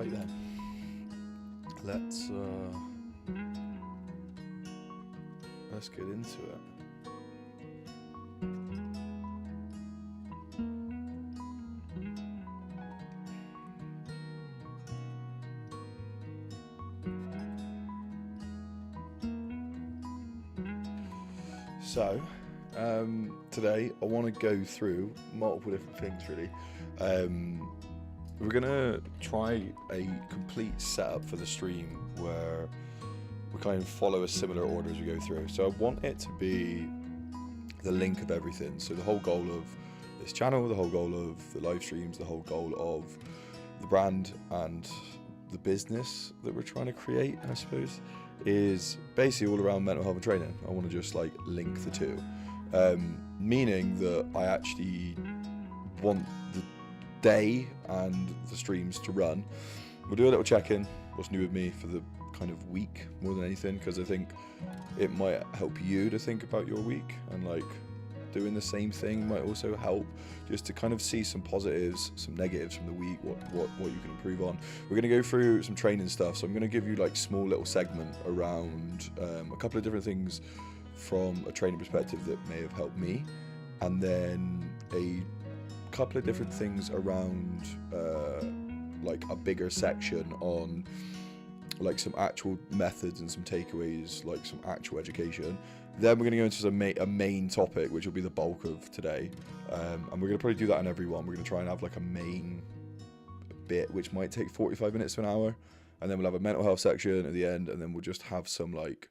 Right then, let's get into it. So, today I want to go through multiple different things really. We're going to try a complete setup for the stream where we kind of follow a similar order as we go through. So I want it to be the link of everything. So the whole goal of this channel, the whole goal of the live streams, the whole goal of the brand and the business that we're trying to create, I suppose, is basically all around mental health and training. I want to just like link the two, meaning that I actually want the day and the streams to run. We'll do a little check-in, what's new with me for the kind of week more than anything, because I think it might help you to think about your week, and like doing the same thing might also help just to kind of see some positives, some negatives from the week, what you can improve on. We're going to go through some training stuff, so I'm going to give you like small little segment around a couple of different things from a training perspective that may have helped me, and then a couple of different things around like a bigger section on like some actual methods and some takeaways, like some actual education. Then we're going to go into a main topic, which will be the bulk of today, and we're going to probably do that in every one. We're going to try and have like a main bit which might take 45 minutes to an hour, and then we'll have a mental health section at the end, and then we'll just have some like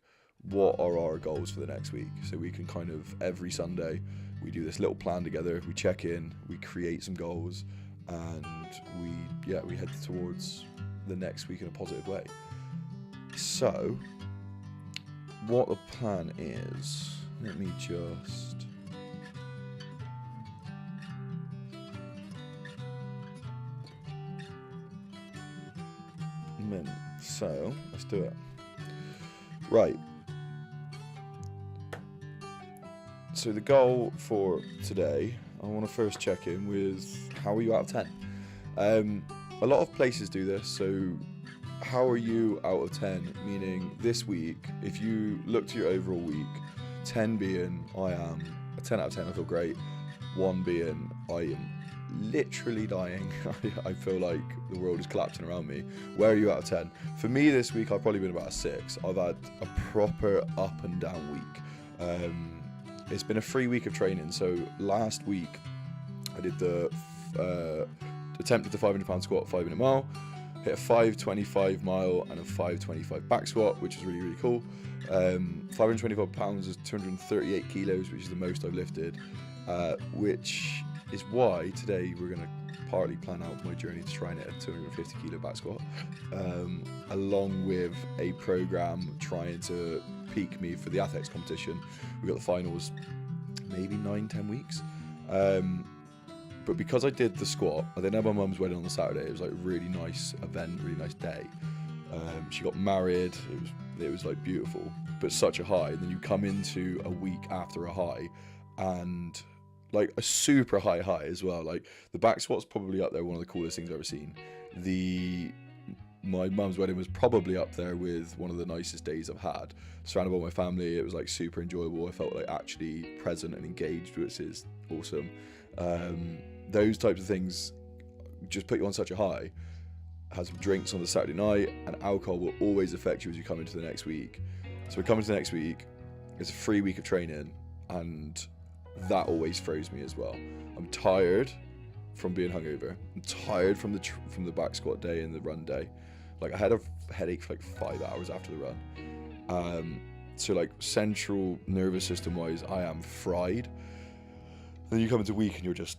what are our goals for the next week, so we can kind of every Sunday we do this little plan together, we check in, we create some goals, and we head towards the next week in a positive way. So what the plan is, let me just so let's do it. Right, so the goal for today, I want to first check in with how are you out of 10. A lot of places do this, so how are you out of 10, meaning this week, if you look to your overall week, 10 being I am a 10 out of 10, I feel great, 1 being I am literally dying, I feel like the world is collapsing around me. Where are you out of 10? For me this week, I've probably been about a 6. I've had a proper up and down week. It's been a free week of training, so last week I did the attempted the 500 pound squat, 5 minute mile, hit a 525 mile and a 525 back squat, which is really cool. 525 pounds is 238 kilos, which is the most I've lifted, which is why today we're going to partly plan out my journey to try and hit a 250 kilo back squat, along with a program trying to peak me for the athletics competition. We got the finals maybe 9-10 weeks, but because I did the squat, I then had my mum's wedding on the Saturday. It was like a really nice event, really nice day. She got married. It was like beautiful, but such a high. And then you come into a week after a high, and like a super high as well. Like the back squat's probably up there, one of the coolest things I've ever seen. My mum's wedding was probably up there with one of the nicest days I've had. Surrounded by my family, it was like super enjoyable. I felt like actually present and engaged, which is awesome. Those types of things just put you on such a high. Had some drinks on the Saturday night, and alcohol will always affect you as you come into the next week. So we come into the next week, it's a free week of training, and that always throws me as well. I'm tired from being hungover. I'm tired from the back squat day and the run day. Like I had a headache for like 5 hours after the run. So like central nervous system wise, I am fried. And then you come into week and you're just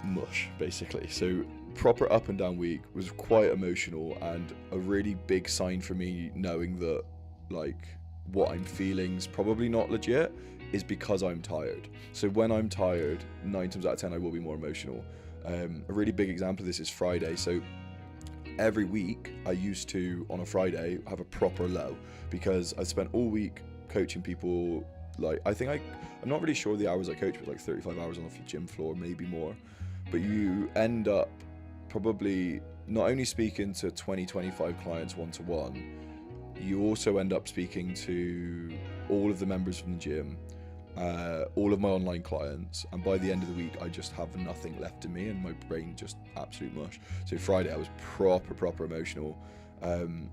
mush, basically. So proper up and down week was quite emotional, and a really big sign for me knowing that like what I'm feeling is probably not legit is because I'm tired. So when I'm tired, 9 times out of 10 I will be more emotional. A really big example of this is Friday. So every week I used to, on a Friday, have a proper low because I spent all week coaching people. Like I'm not really sure the hours I coach, but like 35 hours on the gym floor, maybe more. But you end up probably not only speaking to 20, 25 clients one-to-one, you also end up speaking to all of the members from the gym, all of my online clients, and by the end of the week I just have nothing left in me and my brain just absolute mush. So Friday I was proper emotional, and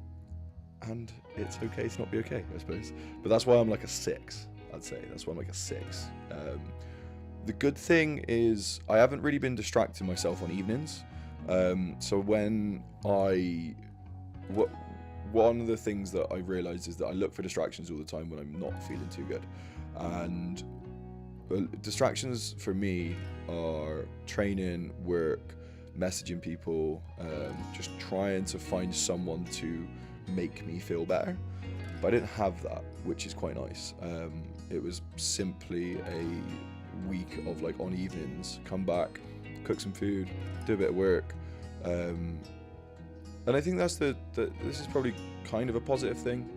it's okay to not be okay, I suppose, but that's why I'm like a 6. I'd say that's why I'm like a 6. The good thing is I haven't really been distracting myself on evenings, so when one of the things that I realized is that I look for distractions all the time when I'm not feeling too good. And distractions for me are training, work, messaging people, just trying to find someone to make me feel better. But I didn't have that, which is quite nice. It was simply a week of like on evenings, come back, cook some food, do a bit of work. And I think that's this is probably kind of a positive thing,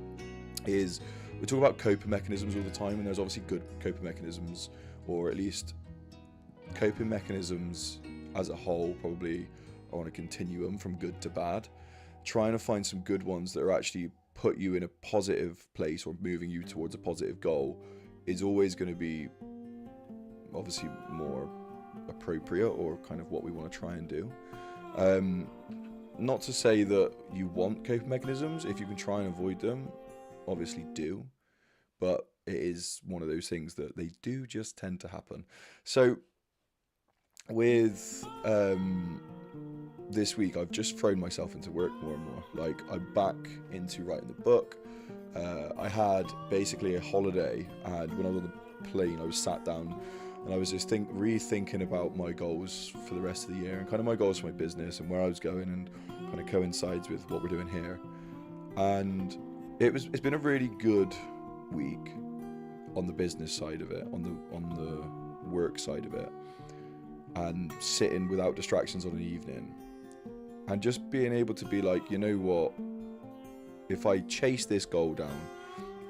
is we talk about coping mechanisms all the time, and there's obviously good coping mechanisms, or at least coping mechanisms as a whole probably are on a continuum from good to bad. Trying to find some good ones that are actually put you in a positive place or moving you towards a positive goal is always going to be obviously more appropriate, or kind of what we want to try and do. Not to say that you want coping mechanisms. If you can try and avoid them, obviously do, but it is one of those things that they do just tend to happen. So with this week, I've just thrown myself into work more and more. Like, I'm back into writing the book. I had basically a holiday, and when I was on the plane, I was sat down and I was just rethinking about my goals for the rest of the year, and kind of my goals for my business and where I was going, and kind of coincides with what we're doing here. And it's been a really good week on the business side of it, on the work side of it, and sitting without distractions on an evening, and just being able to be like, you know what, if I chase this goal down,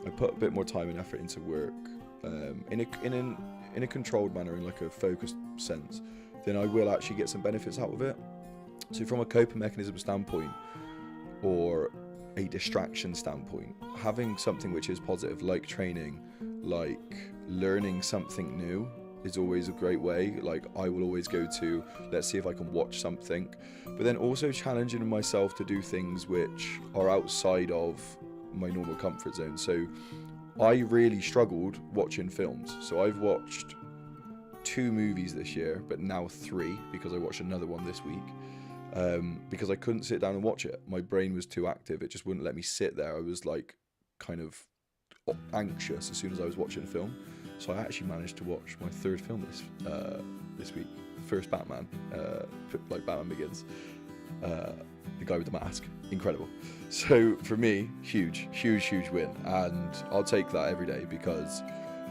I put a bit more time and effort into work, in a controlled manner, in like a focused sense, then I will actually get some benefits out of it. So from a coping mechanism standpoint, or a distraction standpoint, having something which is positive, like training, like learning something new, is always a great way. Like, I will always go to, let's see if I can watch something, but then also challenging myself to do things which are outside of my normal comfort zone. So I really struggled watching films. So I've watched 2 movies this year, but now 3, because I watched another one this week, because I couldn't sit down and watch it. My brain was too active. It just wouldn't let me sit there. I was like kind of anxious as soon as I was watching a film. So I actually managed to watch my 3rd film this week. First Batman, like Batman Begins. The guy with the mask, incredible. So for me, huge win, and I'll take that every day, because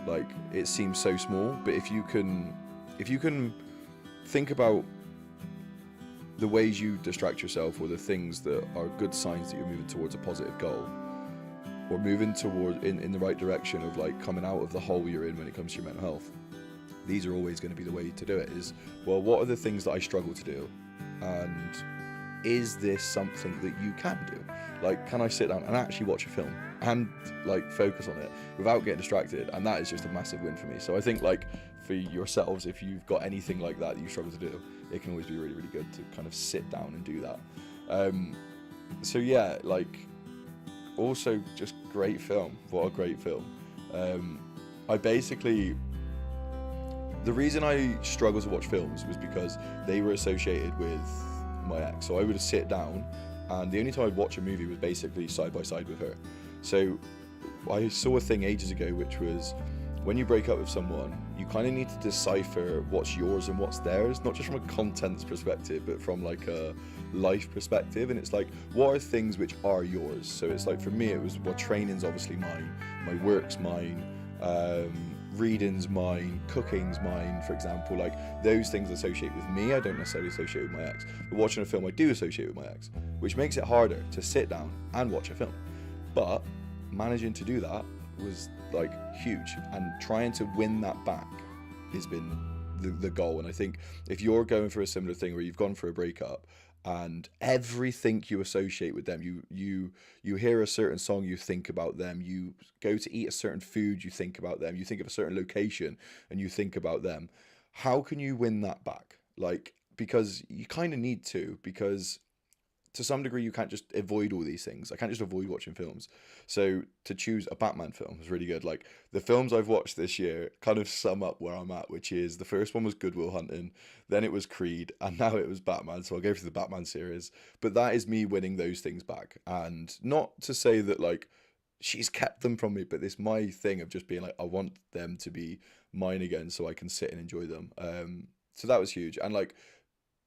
like, it seems so small, but if you can think about the ways you distract yourself, or the things that are good signs that you're moving towards a positive goal, or moving toward in the right direction of like coming out of the hole you're in when it comes to your mental health, these are always going to be the way to do it. Is, well, what are the things that I struggle to do, and is this something that you can do? Like, can I sit down and actually watch a film and like focus on it without getting distracted? And that is just a massive win for me. So I think, like, for yourselves, if you've got anything like that you struggle to do, it can always be really good to kind of sit down and do that. So yeah, like, also just great film. What a great film. I basically, the reason I struggle to watch films was because they were associated with my ex. So I would sit down, and the only time I'd watch a movie was basically side by side with her. So I saw a thing ages ago, which was, when you break up with someone, you kind of need to decipher what's yours and what's theirs, not just from a contents perspective, but from like a life perspective. And it's like, what are things which are yours? So it's like, for me, it was, well, training's obviously mine, my work's mine, reading's mine, cooking's mine, for example. Like, those things associate with me. I don't necessarily associate with my ex, but watching a film, I do associate with my ex, which makes it harder to sit down and watch a film. But managing to do that was like huge, and trying to win that back has been the goal. And I think if you're going for a similar thing, where you've gone for a breakup and everything you associate with them. You hear a certain song, you think about them. You go to eat a certain food, you think about them. You think of a certain location, and you think about them. How can you win that back? Like, because you kind of need to, because to some degree you can't just avoid all these things. I can't just avoid watching films. So to choose a Batman film is really good. Like, the films I've watched this year kind of sum up where I'm at, which is the first one was Good Will Hunting, then it was Creed, and now it was Batman. So I'll go through the Batman series. But that is me winning those things back. And not to say that like she's kept them from me, but this my thing of just being like, I want them to be mine again so I can sit and enjoy them. So that was huge. And like,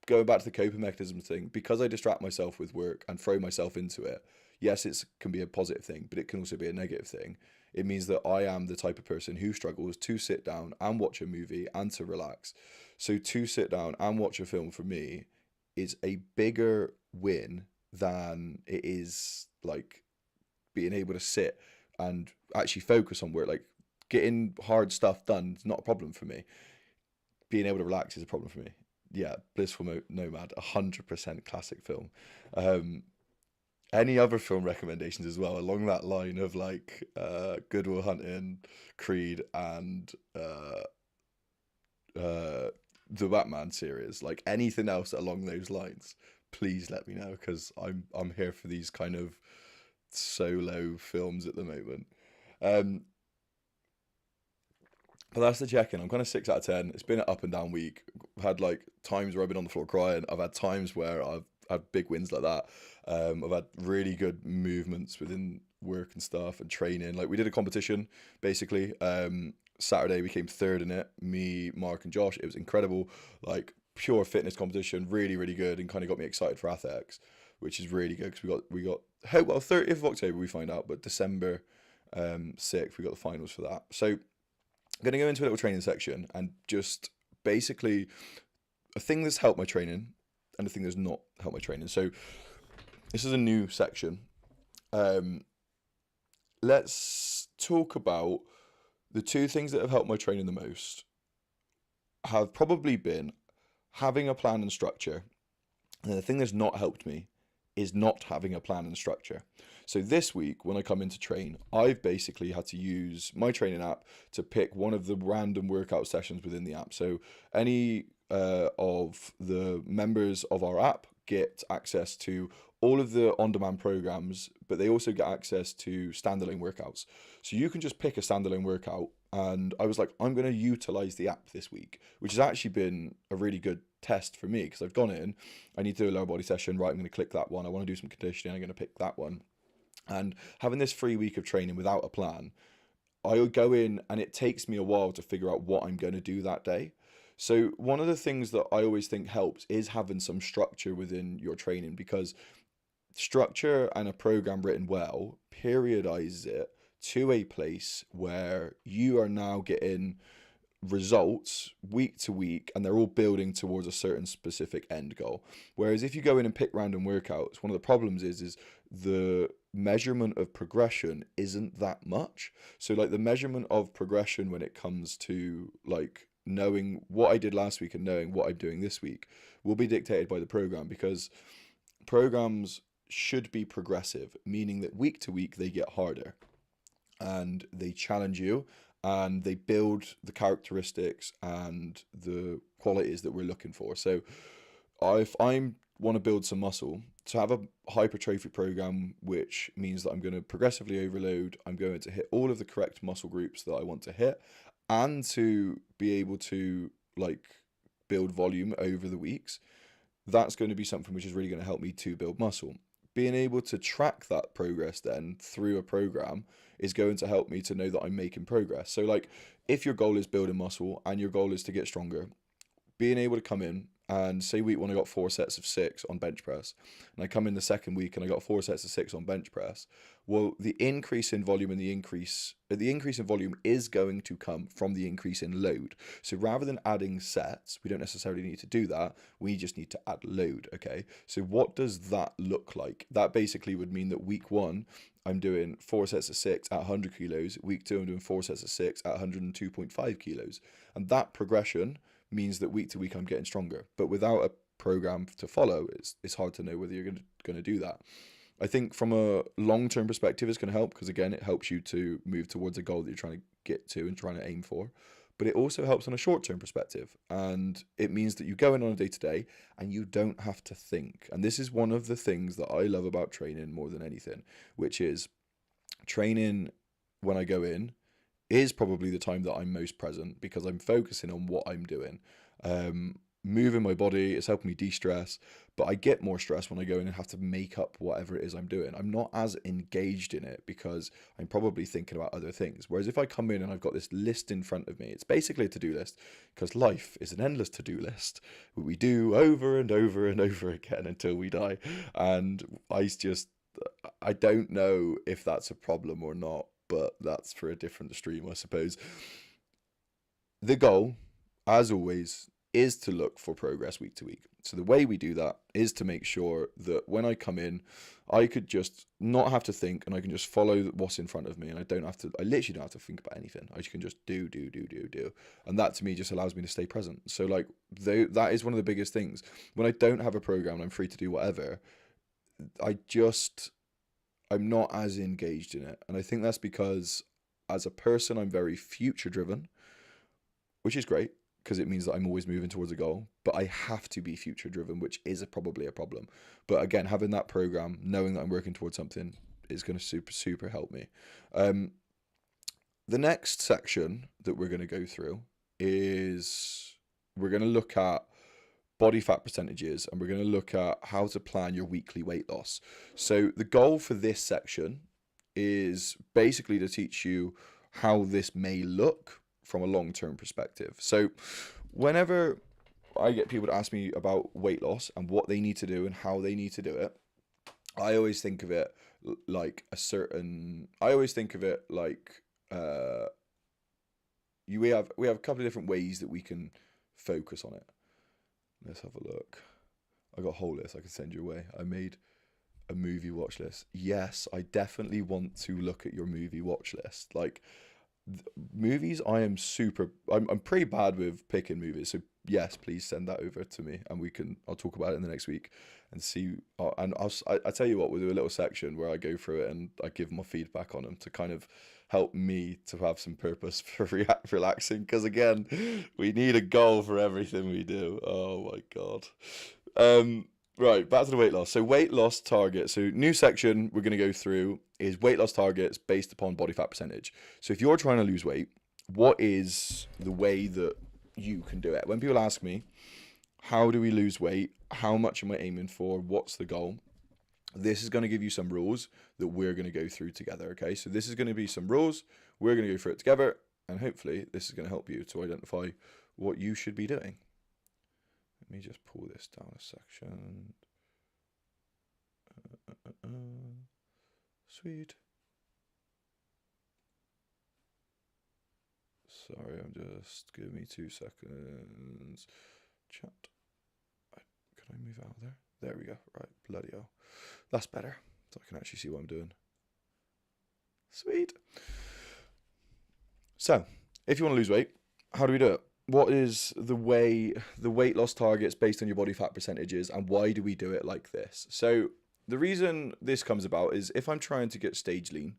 going back to the coping mechanism thing, because I distract myself with work and throw myself into it, yes, it can be a positive thing, but it can also be a negative thing. It means that I am the type of person who struggles to sit down and watch a movie and to relax. So to sit down and watch a film for me is a bigger win than it is like being able to sit and actually focus on work. Like, getting hard stuff done is not a problem for me. Being able to relax is a problem for me. Yeah, Blissful Nomad, 100% classic film. Um, any other film recommendations as well along that line of like Good Will Hunting, Creed, and the Batman series? Like, anything else along those lines, please let me know, because I'm here for these kind of solo films at the moment. Um, But that's the check-in. I'm kind of 6 out of 10. It's been an up and down week. I've had like times where I've been on the floor crying. I've had times where I've had big wins like that. I've had really good movements within work and stuff and training. Like, we did a competition basically. Saturday we came third in it. Me, Mark, and Josh. It was incredible. Like, pure fitness competition. Really, really good, and kind of got me excited for Athex, which is really good because we got well, 30th of October we find out, but December 6th we got the finals for that. So I'm going to go into a little training section and just basically a thing that's helped my training and a thing that's not helped my training. So this is a new section. Let's talk about the two things that have helped my training the most. Have probably been having a plan and structure, and the thing that's not helped me is not having a plan and structure. So this week, when I come in to train, I've basically had to use my training app to pick one of the random workout sessions within the app. So any of the members of our app get access to all of the on-demand programs, but they also get access to standalone workouts. So you can just pick a standalone workout. And I was like, I'm going to utilize the app this week, which has actually been a really good test for me, because I've gone in, I need to do a lower body session, right? I'm going to click that one. I want to do some conditioning, I'm going to pick that one. And having this free week of training without a plan, I would go in and it takes me a while to figure out what I'm going to do that day. So one of the things that I always think helps is having some structure within your training, because structure and a program written well periodizes it to a place where you are now getting results week to week, and they're all building towards a certain specific end goal. Whereas if you go in and pick random workouts, one of the problems is the measurement of progression isn't that much. So like, the measurement of progression when it comes to like knowing what I did last week and knowing what I'm doing this week will be dictated by the program, because programs should be progressive, meaning that week to week they get harder and they challenge you and they build the characteristics and the qualities that we're looking for. So if I want to build some muscle, to have a hypertrophy program, which means that I'm going to progressively overload, I'm going to hit all of the correct muscle groups that I want to hit, and to be able to like build volume over the weeks, that's going to be something which is really going to help me to build muscle. Being able to track that progress then through a program is going to help me to know that I'm making progress. So like, if your goal is building muscle and your goal is to get stronger, being able to come in and say week one I got 4 sets of 6 on bench press, and I come in the second week and I got 4 sets of 6 on bench press, well, the increase in volume and the increase in volume is going to come from the increase in load. So rather than adding sets, we don't necessarily need to do that, we just need to add load. Okay, so what does that look like? That basically would mean that week one I'm doing 4 sets of 6 at 100 kilos, week two I'm doing 4 sets of 6 at 102.5 kilos, and that progression means that week to week I'm getting stronger. But without a program to follow, it's hard to know whether you're going to do that. I think from a long-term perspective, it's going to help because, again, it helps you to move towards a goal that you're trying to get to and trying to aim for. But it also helps on a short-term perspective. And it means that you go in on a day-to-day and you don't have to think. And this is one of the things that I love about training more than anything, which is training when I go in is probably the time that I'm most present because I'm focusing on what I'm doing. Moving my body, it's helping me de-stress, but I get more stress when I go in and have to make up whatever it is I'm doing. I'm not as engaged in it because I'm probably thinking about other things. Whereas if I come in and I've got this list in front of me, it's basically a to-do list because life is an endless to-do list we do over and over and over again until we die. And I don't know if that's a problem or not, but that's for a different stream, I suppose. The goal, as always, is to look for progress week to week. So the way we do that is to make sure that when I come in, I could just not have to think and I can just follow what's in front of me and I literally don't have to think about anything. I can just do. And that to me just allows me to stay present. So like that is one of the biggest things. When I don't have a program and I'm free to do whatever, I'm not as engaged in it. And I think that's because as a person, I'm very future driven, which is great because it means that I'm always moving towards a goal, but I have to be future driven, which is probably a problem. But again, having that program, knowing that I'm working towards something is going to super help me. The next section that we're going to go through is we're going to look at body fat percentages and we're going to look at how to plan your weekly weight loss. So the goal for this section is basically to teach you how this may look from a long-term perspective. So whenever I get people to ask me about weight loss and what they need to do and how they need to do it, I always think of it like we have a couple of different ways that we can focus on it. Let's have a look. I got a whole list I can send you away. I made a movie watch list. Yes, I definitely want to look at your movie watch list. Like movies, I'm pretty bad with picking movies. So yes, please send that over to me and I'll talk about it in the next week and see. And I tell you what, we'll do a little section where I go through it and I give my feedback on them to kind of help me to have some purpose for relaxing. Because again, we need a goal for everything we do. Oh my God. Right, back to the weight loss. So weight loss target. So new section we're going to go through is weight loss targets based upon body fat percentage. So if you're trying to lose weight, what is the way that you can do it? When people ask me, how do we lose weight? How much am I aiming for? What's the goal? This is going to give you some rules that we're going to go through together, okay? So this is going to be some rules. We're going to go through it together, and hopefully this is going to help you to identify what you should be doing. Let me just pull this down a section. Sweet. Sorry, give me 2 seconds. Chat. Can I move out of there? There we go. Right, bloody hell. That's better. So I can actually see what I'm doing. Sweet. So, if you want to lose weight, how do we do it? What is the weight loss targets based on your body fat percentages, and why do we do it like this? So the reason this comes about is if I'm trying to get stage lean,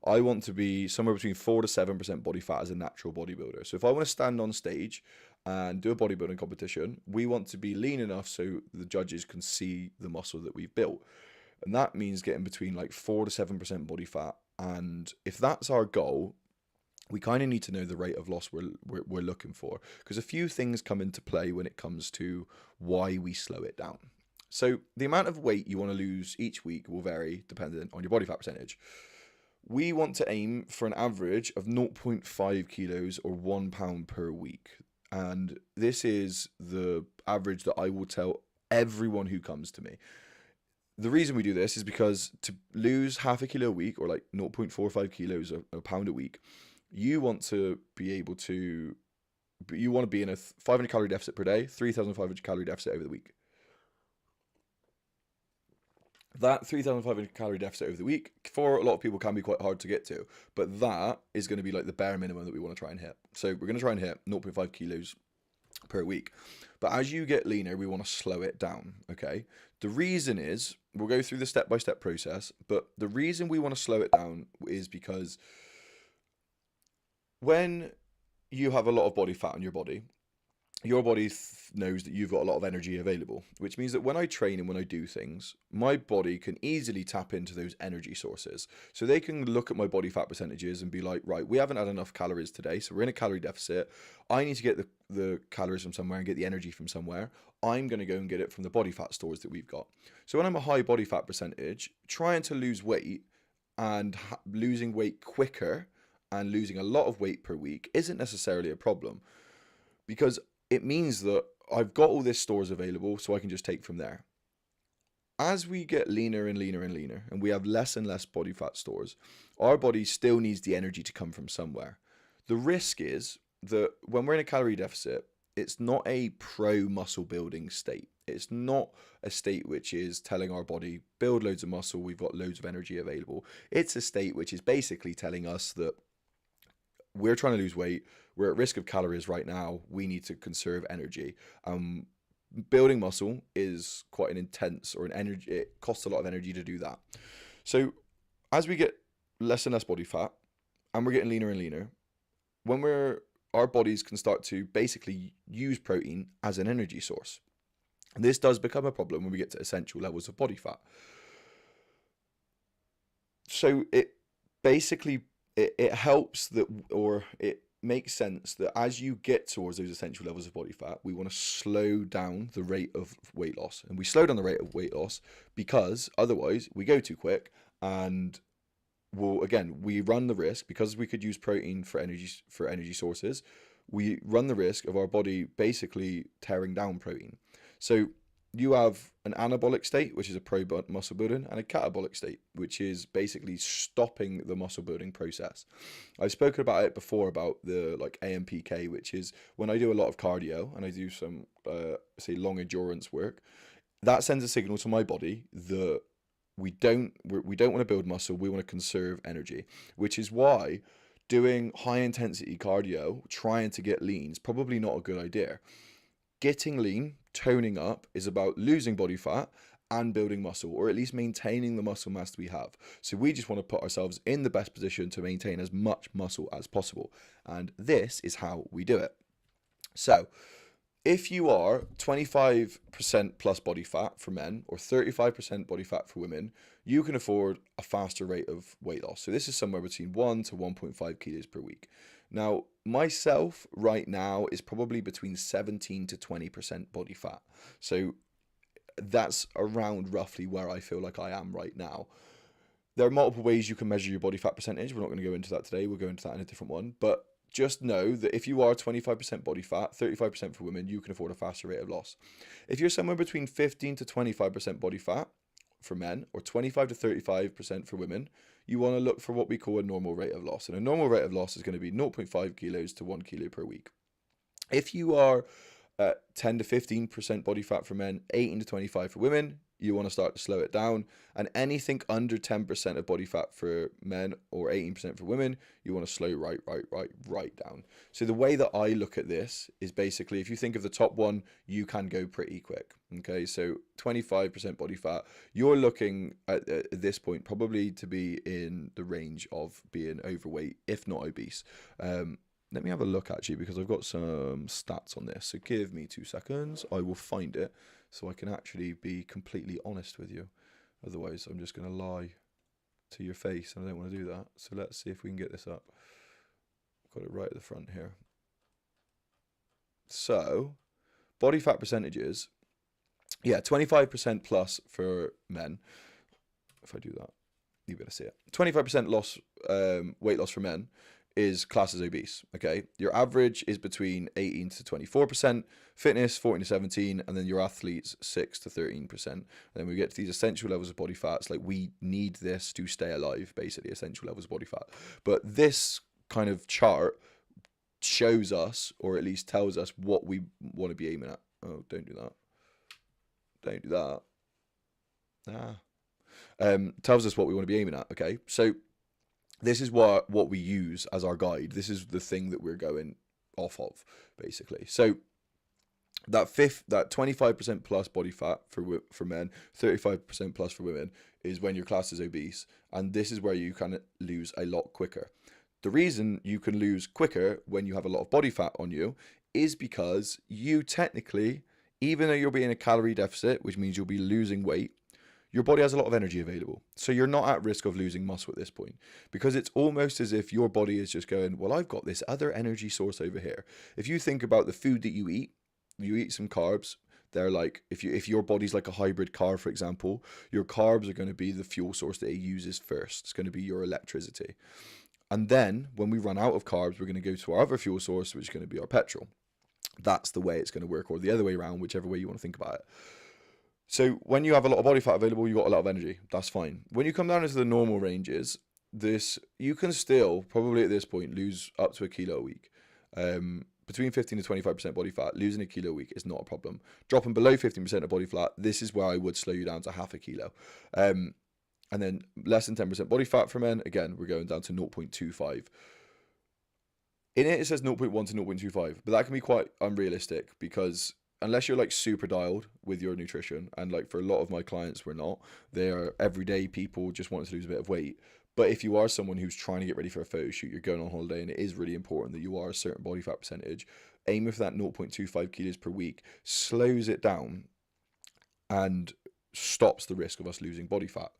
I want to be somewhere between 4 to 7% body fat as a natural bodybuilder. So if I want to stand on stage and do a bodybuilding competition, we want to be lean enough so the judges can see the muscle that we've built. And that means getting between like 4 to 7% body fat. And if that's our goal, we kind of need to know the rate of loss we're looking for, because a few things come into play when it comes to why we slow it down. So the amount of weight you want to lose each week will vary depending on your body fat percentage. We want to aim for an average of 0.5 kilos or 1 pound per week. And this is the average that I will tell everyone who comes to me. The reason we do this is because to lose half a kilo a week, or like 0.45 kilos or a pound a week, you want to be able to, you want to be in a 500 calorie deficit per day, 3,500 calorie deficit over the week. That 3,500 calorie deficit over the week, for a lot of people, can be quite hard to get to, but that is going to be like the bare minimum that we want to try and hit. So we're going to try and hit 0.5 kilos per week. But as you get leaner, we want to slow it down, okay? The reason is, we'll go through the step-by-step process, but the reason we want to slow it down is because when you have a lot of body fat on your body knows that you've got a lot of energy available, which means that when I train and when I do things, my body can easily tap into those energy sources. So they can look at my body fat percentages and be like, right, we haven't had enough calories today, so we're in a calorie deficit. I need to get the calories from somewhere and get the energy from somewhere. I'm going to go and get it from the body fat stores that we've got. So when I'm a high body fat percentage, trying to lose weight and losing weight quicker and losing a lot of weight per week isn't necessarily a problem, because it means that I've got all this stores available, so I can just take from there. As we get leaner and leaner and leaner, and we have less and less body fat stores, our body still needs the energy to come from somewhere. The risk is that when we're in a calorie deficit, it's not a pro muscle building state. It's not a state which is telling our body, build loads of muscle, we've got loads of energy available. It's a state which is basically telling us that we're trying to lose weight, we're at risk of calories right now, we need to conserve energy. Building muscle is quite an intense, or an energy, it costs a lot of energy to do that. So as we get less and less body fat and we're getting leaner and leaner, when our bodies can start to basically use protein as an energy source. And this does become a problem when we get to essential levels of body fat. So it basically it helps that, or it makes sense that as you get towards those essential levels of body fat, we want to slow down the rate of weight loss. And we slow down the rate of weight loss because otherwise we go too quick, and we run the risk, because we could use protein for energy sources, we run the risk of our body basically tearing down protein. So you have an anabolic state, which is a pro muscle building, and a catabolic state, which is basically stopping the muscle building process. I've spoken about it before, about the AMPK, which is when I do a lot of cardio and I do some say long endurance work, that sends a signal to my body that we don't want to build muscle, we want to conserve energy, which is why doing high intensity cardio, trying to get lean, is probably not a good idea. Getting lean, toning up, is about losing body fat and building muscle, or at least maintaining the muscle mass we have. So we just want to put ourselves in the best position to maintain as much muscle as possible. And this is how we do it. So if you are 25% plus body fat for men, or 35% body fat for women, you can afford a faster rate of weight loss. So this is somewhere between 1 to 1.5 kilos per week. Now, myself right now is probably between 17 to 20% body fat. So that's around roughly where I feel like I am right now. There are multiple ways you can measure your body fat percentage. We're not going to go into that today. We'll go into that in a different one. But just know that if you are 25% body fat, 35% for women, you can afford a faster rate of loss. If you're somewhere between 15 to 25% body fat for men, or 25 to 35% for women, you want to look for what we call a normal rate of loss. And a normal rate of loss is going to be 0.5 kilos to 1 kilo per week. If you are 10 to 15% body fat for men, 18 to 25 for women, you want to start to slow it down. And anything under 10% of body fat for men, or 18% for women, you want to slow right down. So the way that I look at this is basically, if you think of the top one, you can go pretty quick. Okay, so 25% body fat, you're looking at this point probably to be in the range of being overweight, if not obese. Let me have a look actually, because I've got some stats on this. So give me 2 seconds. I will find it so I can actually be completely honest with you. Otherwise, I'm just going to lie to your face, and I don't want to do that. So let's see if we can get this up. Got it right at the front here. So, body fat percentages. Yeah, 25% plus for men. If I do that, you'll be able to see it. 25% loss, weight loss for men, is classed as obese. Okay, your average is between 18 to 24%, fitness 14 to 17, and then your athletes 6 to 13%. And then we get to these essential levels of body fats. Like, we need this to stay alive, basically, essential levels of body fat. But this kind of chart shows us, or at least tells us, what we want to be aiming at. Oh, don't do that. Don't do that. Tells us what we want to be aiming at. Okay, so this is what we use as our guide. This is the thing that we're going off of, basically. So that 25% plus body fat for men, 35% plus for women is when your class is obese, and this is where you can lose a lot quicker. The reason you can lose quicker when you have a lot of body fat on you is because you technically, even though you'll be in a calorie deficit, which means you'll be losing weight, your body has a lot of energy available. So you're not at risk of losing muscle at this point, because it's almost as if your body is just going, well, I've got this other energy source over here. If you think about the food that you eat some carbs. They're like, if your body's like a hybrid car, for example, your carbs are going to be the fuel source that it uses first. It's going to be your electricity. And then when we run out of carbs, we're going to go to our other fuel source, which is going to be our petrol. That's the way it's going to work, or the other way around, whichever way you want to think about it. So when you have a lot of body fat available, you've got a lot of energy. That's fine. When you come down into the normal ranges, you can still, probably at this point, lose up to a kilo a week. Between 15 to 25% body fat, losing a kilo a week is not a problem. Dropping below 15% of body fat, this is where I would slow you down to half a kilo. And then less than 10% body fat for men, again, we're going down to 0.25. In it says 0.1 to 0.25, but that can be quite unrealistic, because unless you're like super dialed with your nutrition, and like for a lot of my clients, we're not. They are everyday people just wanting to lose a bit of weight. But if you are someone who's trying to get ready for a photo shoot, you're going on holiday, and it is really important that you are a certain body fat percentage, aiming for that 0.25 kilos per week slows it down and stops the risk of us losing body fat.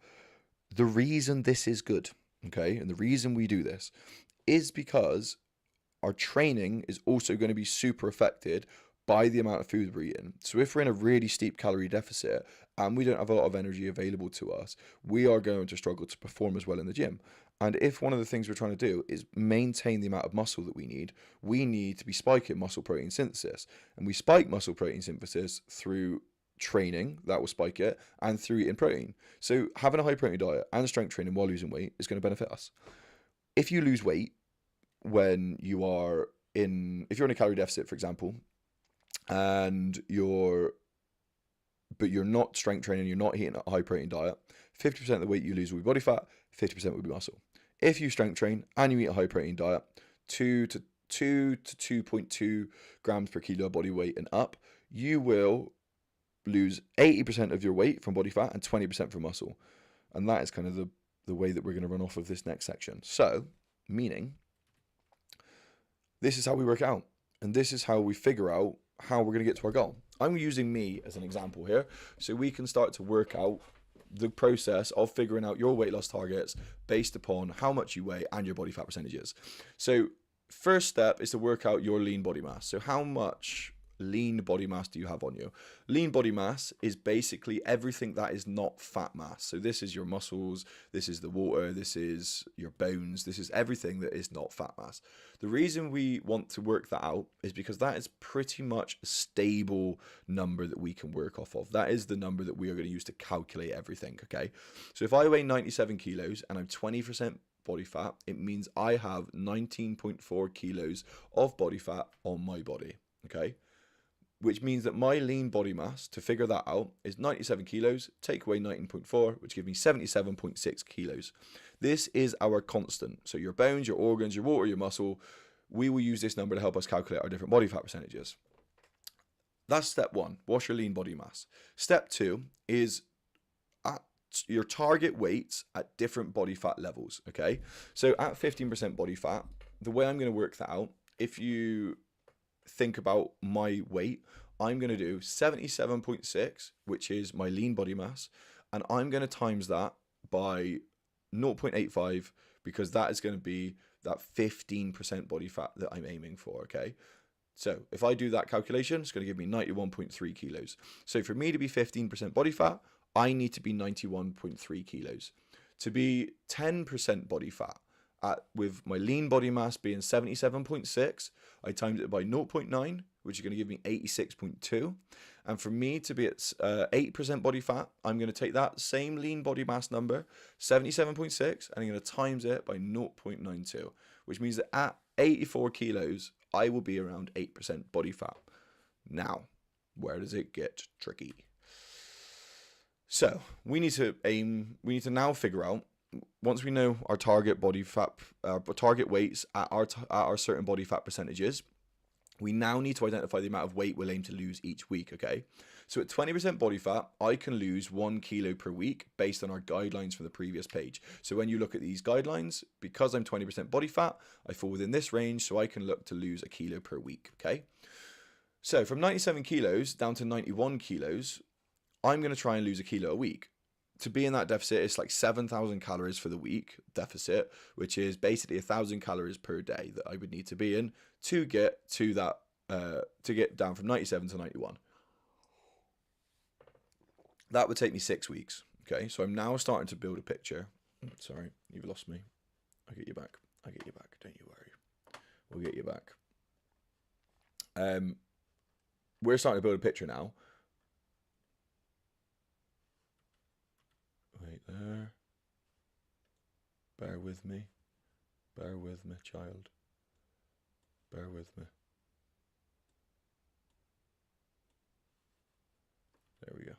The reason this is good, okay, and the reason we do this is because our training is also going to be super affected by the amount of food we're eating. So if we're in a really steep calorie deficit and we don't have a lot of energy available to us, we are going to struggle to perform as well in the gym. And if one of the things we're trying to do is maintain the amount of muscle that we need to be spiking muscle protein synthesis. And we spike muscle protein synthesis through training, that will spike it, and through eating protein. So having a high protein diet and strength training while losing weight is going to benefit us. If you lose weight when if you're in a calorie deficit, for example, and you're not strength training, you're not eating a high protein diet, 50% of the weight you lose will be body fat, 50% will be muscle. If you strength train and you eat a high protein diet, 2 to 2.2 grams per kilo body weight and up, you will lose 80% of your weight from body fat and 20% from muscle. And that is kind of the way that we're going to run off of this next section. So, meaning, this is how we work out, and this is how we figure out how we're going to get to our goal. I'm using me as an example here, so we can start to work out the process of figuring out your weight loss targets based upon how much you weigh and your body fat percentages. So first step is to work out your lean body mass. So how much lean body mass do you have on you? Lean body mass is basically everything that is not fat mass. So this is your muscles, this is the water, this is your bones, this is everything that is not fat mass. The reason we want to work that out is because that is pretty much a stable number that we can work off of. That is the number that we are going to use to calculate everything, okay? So if I weigh 97 kilos and I'm 20% body fat, it means I have 19.4 kilos of body fat on my body, okay? Which means that my lean body mass, to figure that out, is 97 kilos, take away 19.4, which gives me 77.6 kilos. This is our constant. So your bones, your organs, your water, your muscle, we will use this number to help us calculate our different body fat percentages. That's step one, what's your lean body mass? Step two is at your target weights at different body fat levels, okay? So at 15% body fat, the way I'm going to work that out, if you think about my weight, I'm going to do 77.6, which is my lean body mass, and I'm going to times that by 0.85, because that is going to be that 15% body fat that I'm aiming for, okay? So if I do that calculation, it's going to give me 91.3 kilos. So for me to be 15% body fat, I need to be 91.3 kilos. To be 10% body fat, with my lean body mass being 77.6, I timed it by 0.9, which is going to give me 86.2. And for me to be at 8% body fat, I'm going to take that same lean body mass number, 77.6, and I'm going to times it by 0.92, which means that at 84 kilos, I will be around 8% body fat. Now, where does it get tricky? So we need to now figure out, once we know our target body fat, target weights at our certain body fat percentages, we now need to identify the amount of weight we'll aim to lose each week, okay? So at 20% body fat, I can lose 1 kilo per week based on our guidelines from the previous page. So when you look at these guidelines, because I'm 20% body fat, I fall within this range, so I can look to lose a kilo per week, okay? So from 97 kilos down to 91 kilos, I'm going to try and lose a kilo a week. To be in that deficit, it's like 7,000 calories for the week deficit, which is basically 1,000 calories per day that I would need to be in to get to that, to get down from 97 to 91. That would take me 6 weeks. Okay, so I'm now starting to build a picture. Sorry, you've lost me. I'll get you back. I'll get you back. Don't you worry. We'll get you back. We're starting to build a picture now. Wait there. Bear with me. Bear with me, child. Bear with me. There we go.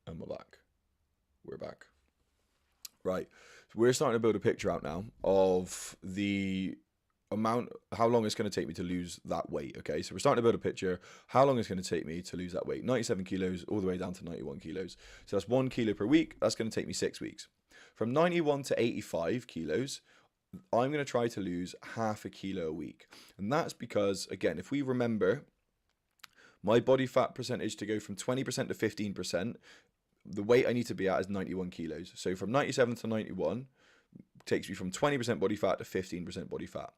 And we're back. We're back. Right. So we're starting to build a picture out now of the amount, how long it's going to take me to lose that weight. Okay, so we're starting to build a picture how long it's going to take me to lose that weight. 97 kilos all the way down to 91 kilos. So that's 1 kilo per week. That's going to take me 6 weeks. From 91 to 85 kilos, I'm going to try to lose half a kilo a week. And that's because, again, if we remember, my body fat percentage to go from 20% to 15%, the weight I need to be at is 91 kilos. So from 97 to 91 takes me from 20% body fat to 15% body fat.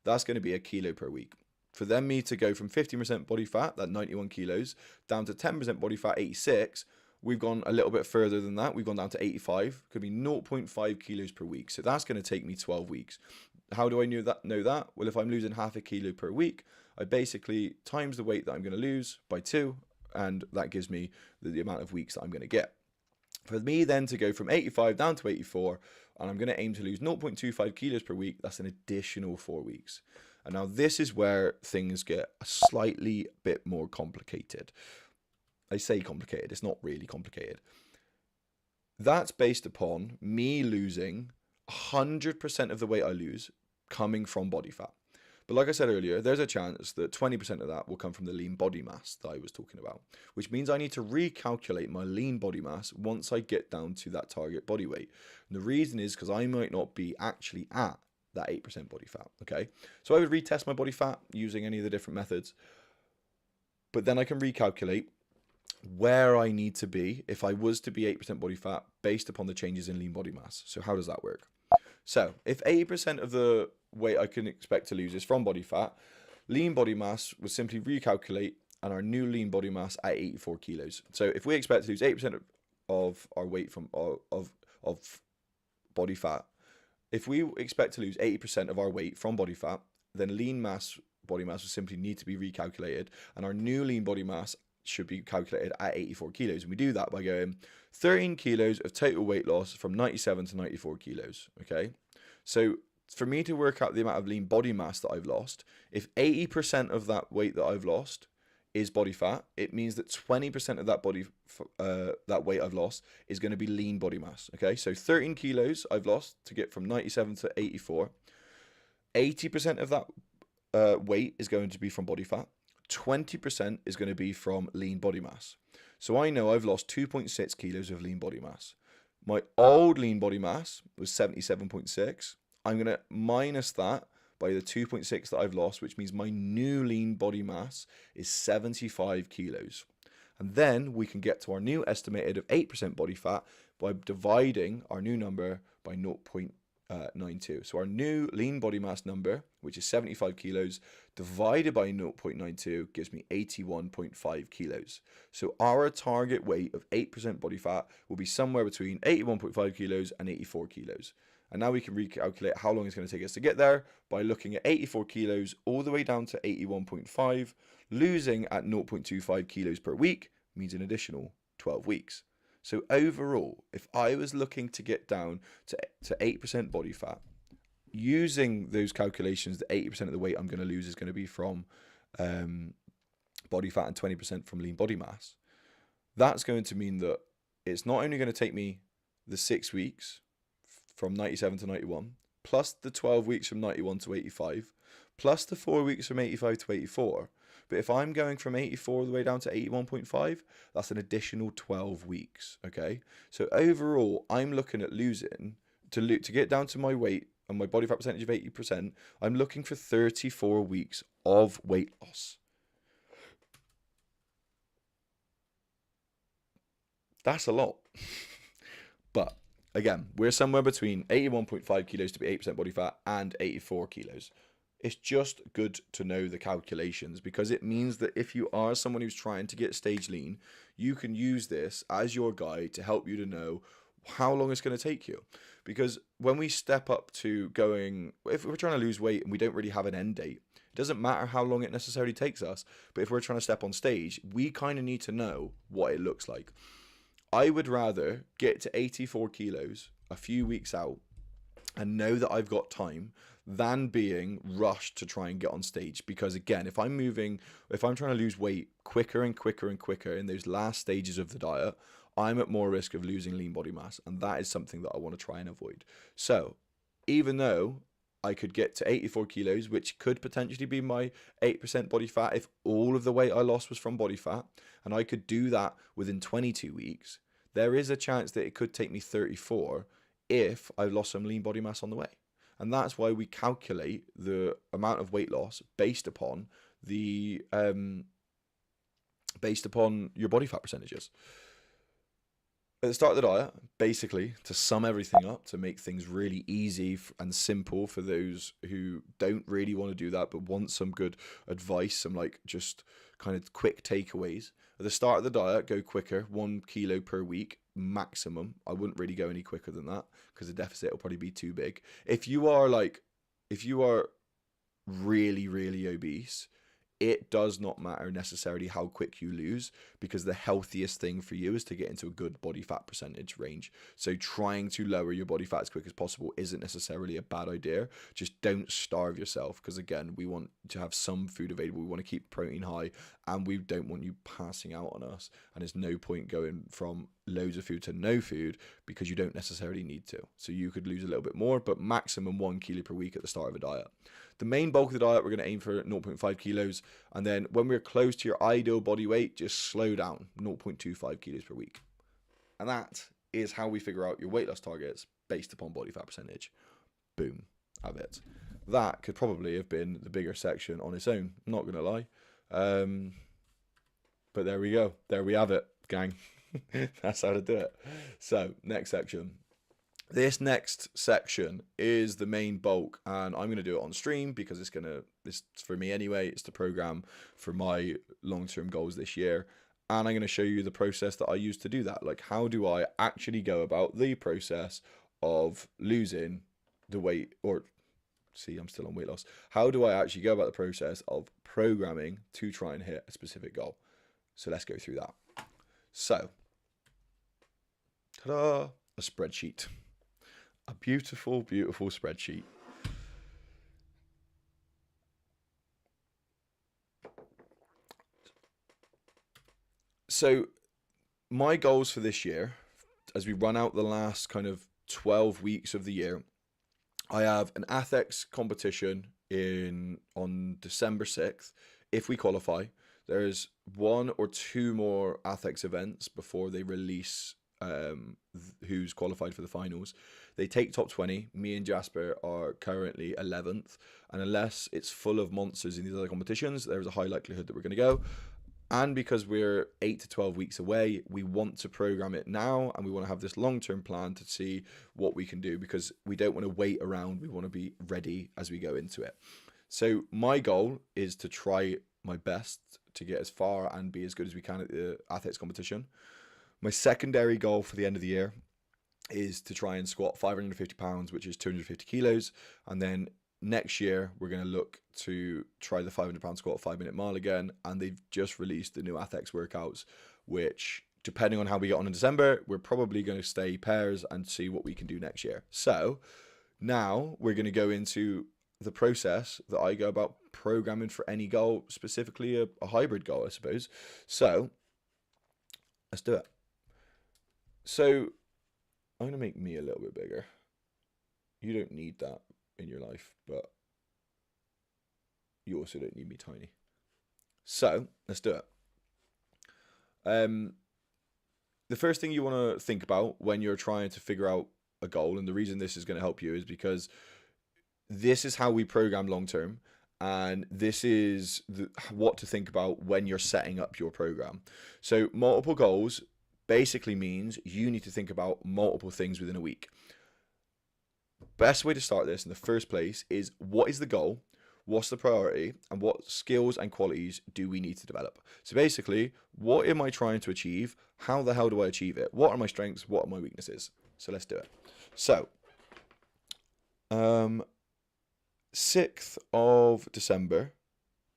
That's going to be a kilo per week. For them, me to go from 15% body fat, that 91 kilos, down to 10% body fat, 86, we've gone a little bit further than that. We've gone down to 85. Could be 0.5 kilos per week. So that's going to take me 12 weeks. How do I know that? Well, if I'm losing half a kilo per week, I basically times the weight that I'm going to lose by 2, and that gives me the amount of weeks that I'm going to get. For me then to go from 85 down to 84, and I'm going to aim to lose 0.25 kilos per week, that's an additional 4 weeks. And now this is where things get a slightly bit more complicated. I say complicated, it's not really complicated. That's based upon me losing 100% of the weight I lose coming from body fat. But like I said earlier, there's a chance that 20% of that will come from the lean body mass that I was talking about, which means I need to recalculate my lean body mass once I get down to that target body weight. And the reason is because I might not be actually at that 8% body fat, okay? So I would retest my body fat using any of the different methods, but then I can recalculate where I need to be if I was to be 8% body fat based upon the changes in lean body mass. So how does that work? So if 80% of the weight I can expect to lose is from body fat, lean body mass would simply recalculate and our new lean body mass at 84 kilos. So if we expect to lose 8% of our weight from of body fat, if we expect to lose 80% of our weight from body fat, then lean mass body mass would simply need to be recalculated, and our new lean body mass should be calculated at 84 kilos. And we do that by going 13 kilos of total weight loss from 97 to 94 kilos. Okay, so for me to work out the amount of lean body mass that I've lost, if 80% of that weight that I've lost is body fat, it means that 20% of that weight I've lost is going to be lean body mass. Okay, so 13 kilos I've lost to get from 97 to 84. 80% of that weight is going to be from body fat. 20% is going to be from lean body mass. So I know I've lost 2.6 kilos of lean body mass. My old lean body mass was 77.6. I'm going to minus that by the 2.6 that I've lost, which means my new lean body mass is 75 kilos. And then we can get to our new estimated of 8% body fat by dividing our new number by 0.92. So our new lean body mass number, which is 75 kilos, divided by 0.92 gives me 81.5 kilos. So our target weight of 8% body fat will be somewhere between 81.5 kilos and 84 kilos. And now we can recalculate how long it's going to take us to get there by looking at 84 kilos all the way down to 81.5. Losing at 0.25 kilos per week means an additional 12 weeks. So overall, if I was looking to get down to 8% body fat, using those calculations, that 80% of the weight I'm going to lose is going to be from body fat and 20% from lean body mass, that's going to mean that it's not only going to take me the 6 weeks from 97 to 91, plus the 12 weeks from 91 to 85, plus the 4 weeks from 85 to 84. But if I'm going from 84 all the way down to 81.5, that's an additional 12 weeks, okay? So overall, I'm looking at losing, to get down to my weight and my body fat percentage of 80%, I'm looking for 34 weeks of weight loss. That's a lot. But again, we're somewhere between 81.5 kilos to be 8% body fat and 84 kilos. It's just good to know the calculations, because it means that if you are someone who's trying to get stage lean, you can use this as your guide to help you to know how long it's going to take you. Because when we step up to going, if we're trying to lose weight and we don't really have an end date, it doesn't matter how long it necessarily takes us. But if we're trying to step on stage, we kind of need to know what it looks like. I would rather get to 84 kilos a few weeks out and know that I've got time than being rushed to try and get on stage. Because again, if I'm trying to lose weight quicker and quicker and quicker in those last stages of the diet, I'm at more risk of losing lean body mass. And that is something that I want to try and avoid. So even though I could get to 84 kilos, which could potentially be my 8% body fat if all of the weight I lost was from body fat, and I could do that within 22 weeks, there is a chance that it could take me 34 if I've lost some lean body mass on the way. And that's why we calculate the amount of weight loss based upon the based upon your body fat percentages. At the start of the diet, basically, to sum everything up, to make things really easy and simple for those who don't really want to do that, but want some good advice, some like just kind of quick takeaways. At the start of the diet, go quicker, 1 kilo per week maximum. I wouldn't really go any quicker than that because the deficit will probably be too big. If you are really, really obese, it does not matter necessarily how quick you lose, because the healthiest thing for you is to get into a good body fat percentage range. So trying to lower your body fat as quick as possible isn't necessarily a bad idea. Just don't starve yourself, because again, we want to have some food available. We want to keep protein high, and we don't want you passing out on us. And there's no point going from loads of food to no food, because you don't necessarily need to. So you could lose a little bit more, but maximum 1 kilo per week at the start of a diet. The main bulk of the diet, we're going to aim for 0.5 kilos. And then when we're close to your ideal body weight, just slow down, 0.25 kilos per week. And that is how we figure out your weight loss targets based upon body fat percentage. Boom, have it. That could probably have been the bigger section on its own, I'm not going to lie. But there we go. There we have it, gang. That's how to do it. So, next section. This next section is the main bulk, and I'm going to do it on stream because it's for me anyway. It's the program for my long-term goals this year, and I'm going to show you the process that I use to do that. Like, how do I actually go about the process of losing the weight, or see, I'm still on weight loss. How do I actually go about the process of programming to try and hit a specific goal? So let's go through that. So, ta-da, a spreadsheet. A beautiful, beautiful spreadsheet. So my goals for this year, as we run out the last kind of 12 weeks of the year, I have an ATHEX competition on December 6th. If we qualify, there's 1 or 2 more ATHEX events before they release who's qualified for the finals. They take top 20. Me and Jasper are currently 11th, and unless it's full of monsters in these other competitions, there's a high likelihood that we're going to go. And because we're 8 to 12 weeks away, we want to program it now, and we want to have this long-term plan to see what we can do, because we don't want to wait around. We want to be ready as we go into it. So my goal is to try my best to get as far and be as good as we can at the ATHEX competition. My secondary goal for the end of the year is to try and squat 550 pounds, which is 250 kilos. And then next year, we're going to look to try the 500-pound squat 5-minute mile again. And they've just released the new ATHEX workouts, which, depending on how we get on in December, we're probably going to stay pairs and see what we can do next year. So now we're going to go into the process that I go about programming for any goal, specifically a hybrid goal, I suppose. So let's do it. So I'm going to make me a little bit bigger. You don't need that in your life, but you also don't need me tiny. So let's do it. The first thing you want to think about when you're trying to figure out a goal, and the reason this is going to help you is because this is how we program long term, and this is what to think about when you're setting up your program. So multiple goals basically means you need to think about multiple things within a week. Best way to start this in the first place is, what is the goal? What's the priority, and what skills and qualities do we need to develop? So basically, what am I trying to achieve? How the hell do I achieve it? What are my strengths? What are my weaknesses? So let's do it. So 6th of December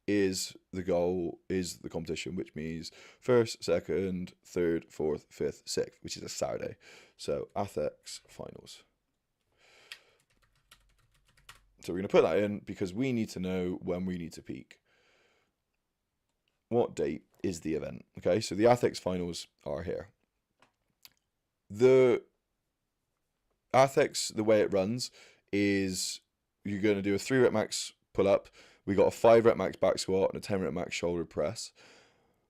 is the goal, is the competition, which means 1st, 2nd, 3rd, 4th, 5th, 6th, which is a Saturday. So athletics finals. So we're going to put that in because we need to know when we need to peak. What date is the event? Okay, so the athletics finals are here. The athletics, the way it runs is you're going to do a 3 rep max pull up. We got a 5 rep max back squat and a 10 rep max shoulder press.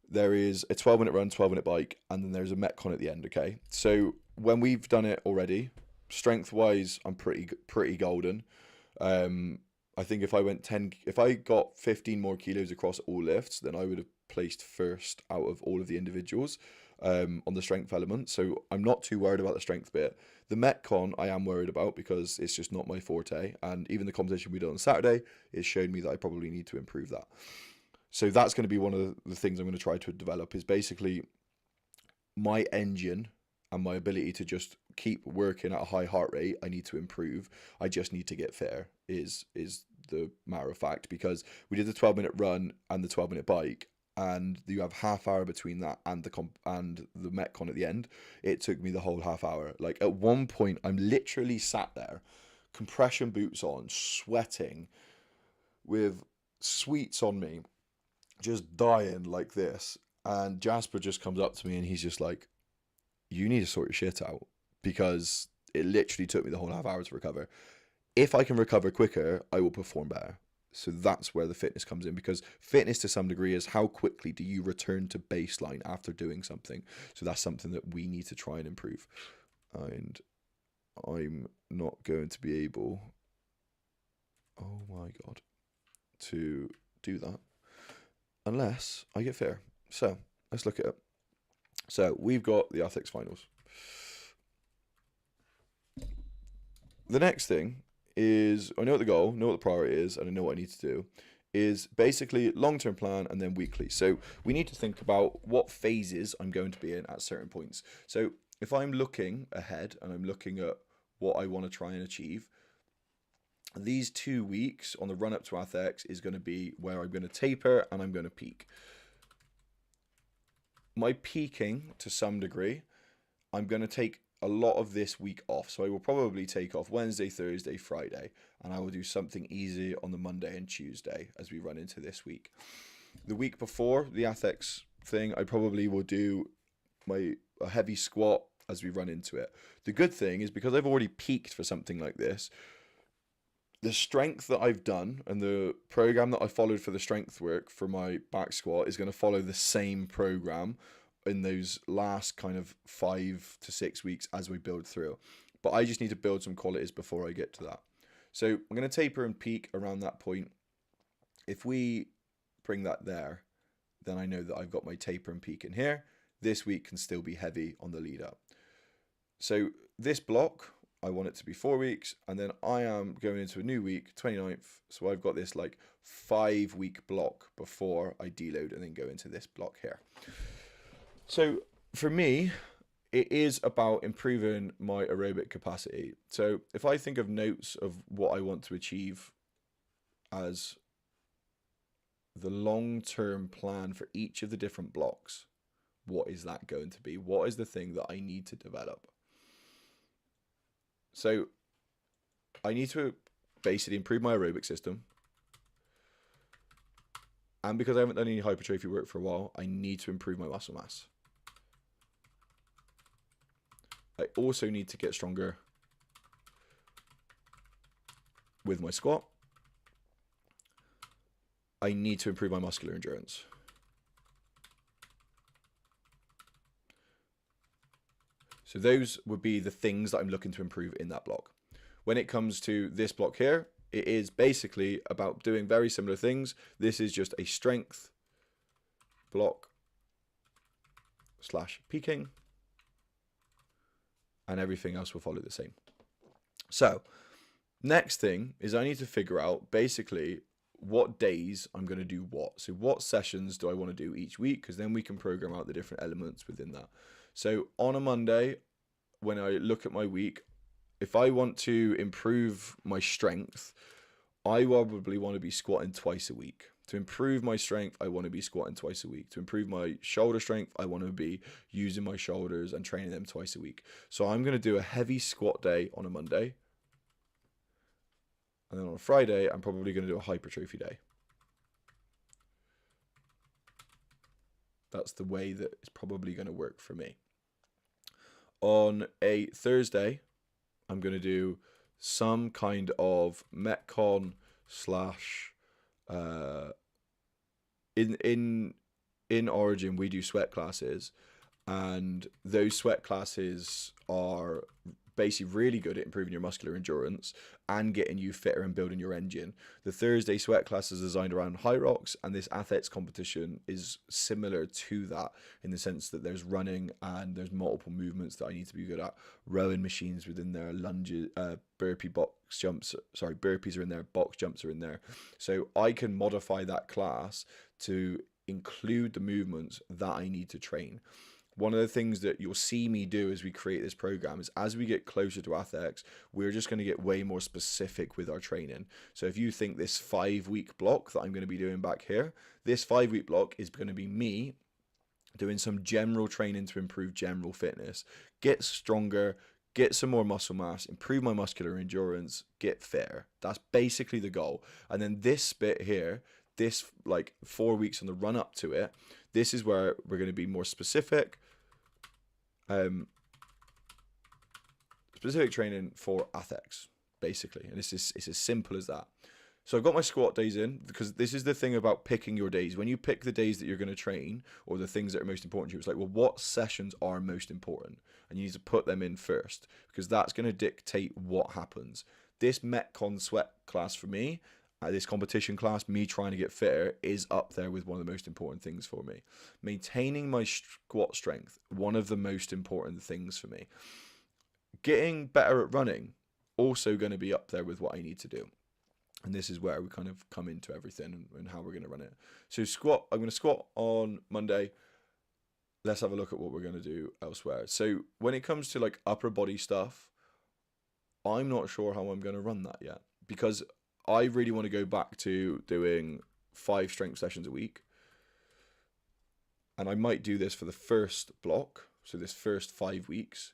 There is a 12-minute run, 12-minute bike, and then there's a metcon at the end. Okay, so when we've done it already, strength wise, I'm pretty golden. I think if I got 15 more kilos across all lifts, then I would have placed first out of all of the individuals on the strength element. So I'm not too worried about the strength bit. The metcon I am worried about because it's just not my forte. And even the competition we did on Saturday, it showed me that I probably need to improve that. So that's going to be one of the things I'm going to try to develop, is basically my engine and my ability to just keep working at a high heart rate. I need to improve. I just need to get fitter is the matter of fact, because we did the 12-minute run and the 12-minute bike, and you have half hour between that and the metcon at the end. It took me the whole half hour. Like at one point, I'm literally sat there, compression boots on, sweating, with sweets on me, just dying like this. And Jasper just comes up to me and he's just like, you need to sort your shit out, because it literally took me the whole half hour to recover. If I can recover quicker, I will perform better. So that's where the fitness comes in, because fitness to some degree is how quickly do you return to baseline after doing something. So that's something that we need to try and improve. And I'm not going to be able, oh my God, to do that unless I get fitter. So let's look at it. So we've got the athletics finals. The next thing is, I know what the goal, know what the priority is, and I know what I need to do, is basically long-term plan and then weekly. So we need to think about what phases I'm going to be in at certain points. So if I'm looking ahead and I'm looking at what I want to try and achieve, these 2 weeks on the run up to athletics is going to be where I'm going to taper and I'm going to peak. My peaking, to some degree, I'm going to take a lot of this week off. So I will probably take off Wednesday, Thursday, Friday, and I will do something easy on the Monday and Tuesday as we run into this week. The week before the athletics thing, I probably will do a heavy squat as we run into it. The good thing is, because I've already peaked for something like this, the strength that I've done and the program that I followed for the strength work for my back squat is going to follow the same program in those last kind of 5 to 6 weeks as we build through. But I just need to build some qualities before I get to that. So I'm going to taper and peak around that point. If we bring that there, then I know that I've got my taper and peak in here. This week can still be heavy on the lead up. So this block, I want it to be 4 weeks, and then I am going into a new week, 29th. So I've got this like 5-week block before I deload and then go into this block here. So for me, it is about improving my aerobic capacity. So if I think of notes of what I want to achieve as the long-term plan for each of the different blocks, what is that going to be? What is the thing that I need to develop? So I need to basically improve my aerobic system. And because I haven't done any hypertrophy work for a while, I need to improve my muscle mass. I also need to get stronger with my squat, I need to improve my muscular endurance. So those would be the things that I'm looking to improve in that block. When it comes to this block here, it is basically about doing very similar things. This is just a strength block / peaking, and everything else will follow the same. So next thing is I need to figure out basically what days I'm going to do what. So what sessions do I want to do each week? Because then we can program out the different elements within that. So on a Monday, when I look at my week, if I want to improve my strength, I probably want to be squatting twice a week. To improve my strength, I want to be squatting twice a week. To improve my shoulder strength, I want to be using my shoulders and training them twice a week. So I'm going to do a heavy squat day on a Monday. And then on a Friday, I'm probably going to do a hypertrophy day. That's the way that it's probably going to work for me. On a Thursday, I'm going to do some kind of Metcon / in Origin we do sweat classes, and those sweat classes are basically really good at improving your muscular endurance and getting you fitter and building your engine. The Thursday sweat class is designed around high rocks, and this athletics competition is similar to that in the sense that there's running and there's multiple movements that I need to be good at. Rowing machines within there, lunges, burpees are in there, box jumps are in there. So I can modify that class to include the movements that I need to train. One of the things that you'll see me do as we create this program is as we get closer to athletics, we're just going to get way more specific with our training. So if you think this 5-week block that I'm going to be doing back here, this 5-week block is going to be me doing some general training to improve general fitness, get stronger, get some more muscle mass, improve my muscular endurance, get fitter. That's basically the goal. And then this bit here, this like 4 weeks on the run up to it, this is where we're going to be more specific. Specific training for athletics, basically. And it's as simple as that. So I've got my squat days in, because this is the thing about picking your days. When you pick the days that you're going to train, or the things that are most important to you, it's like, well, what sessions are most important? And you need to put them in first, because that's going to dictate what happens. This Metcon sweat class for me, this competition class, me trying to get fitter, is up there with one of the most important things for me. Maintaining my squat strength, one of the most important things for me. Getting better at running, also going to be up there with what I need to do. And this is where we kind of come into everything and how we're going to run it. So squat, I'm going to squat on Monday. Let's have a look at what we're going to do elsewhere. So when it comes to like upper body stuff, I'm not sure how I'm going to run that yet, because I really want to go back to doing 5 strength sessions a week. And I might do this for the first block, so this first 5 weeks.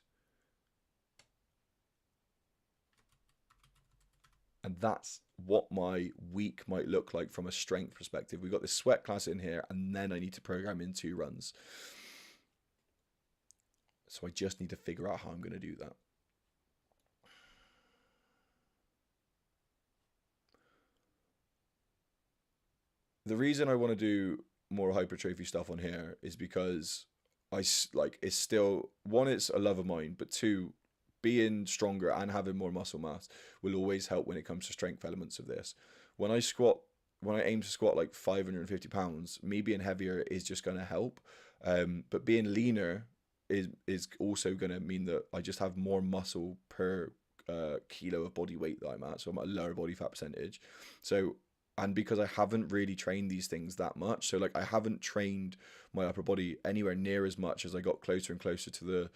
And that's what my week might look like from a strength perspective. We've got this sweat class in here, and then I need to program in 2 runs. So I just need to figure out how I'm going to do that. The reason I want to do more hypertrophy stuff on here is because it's still, one, it's a love of mine, but 2, being stronger and having more muscle mass will always help when it comes to strength elements of this. When I aim to squat like 550 pounds, me being heavier is just going to help. But being leaner is also going to mean that I just have more muscle per kilo of body weight that I'm at. So I'm at a lower body fat percentage. And because I haven't really trained these things that much, so like I haven't trained my upper body anywhere near as much as I got closer and closer to the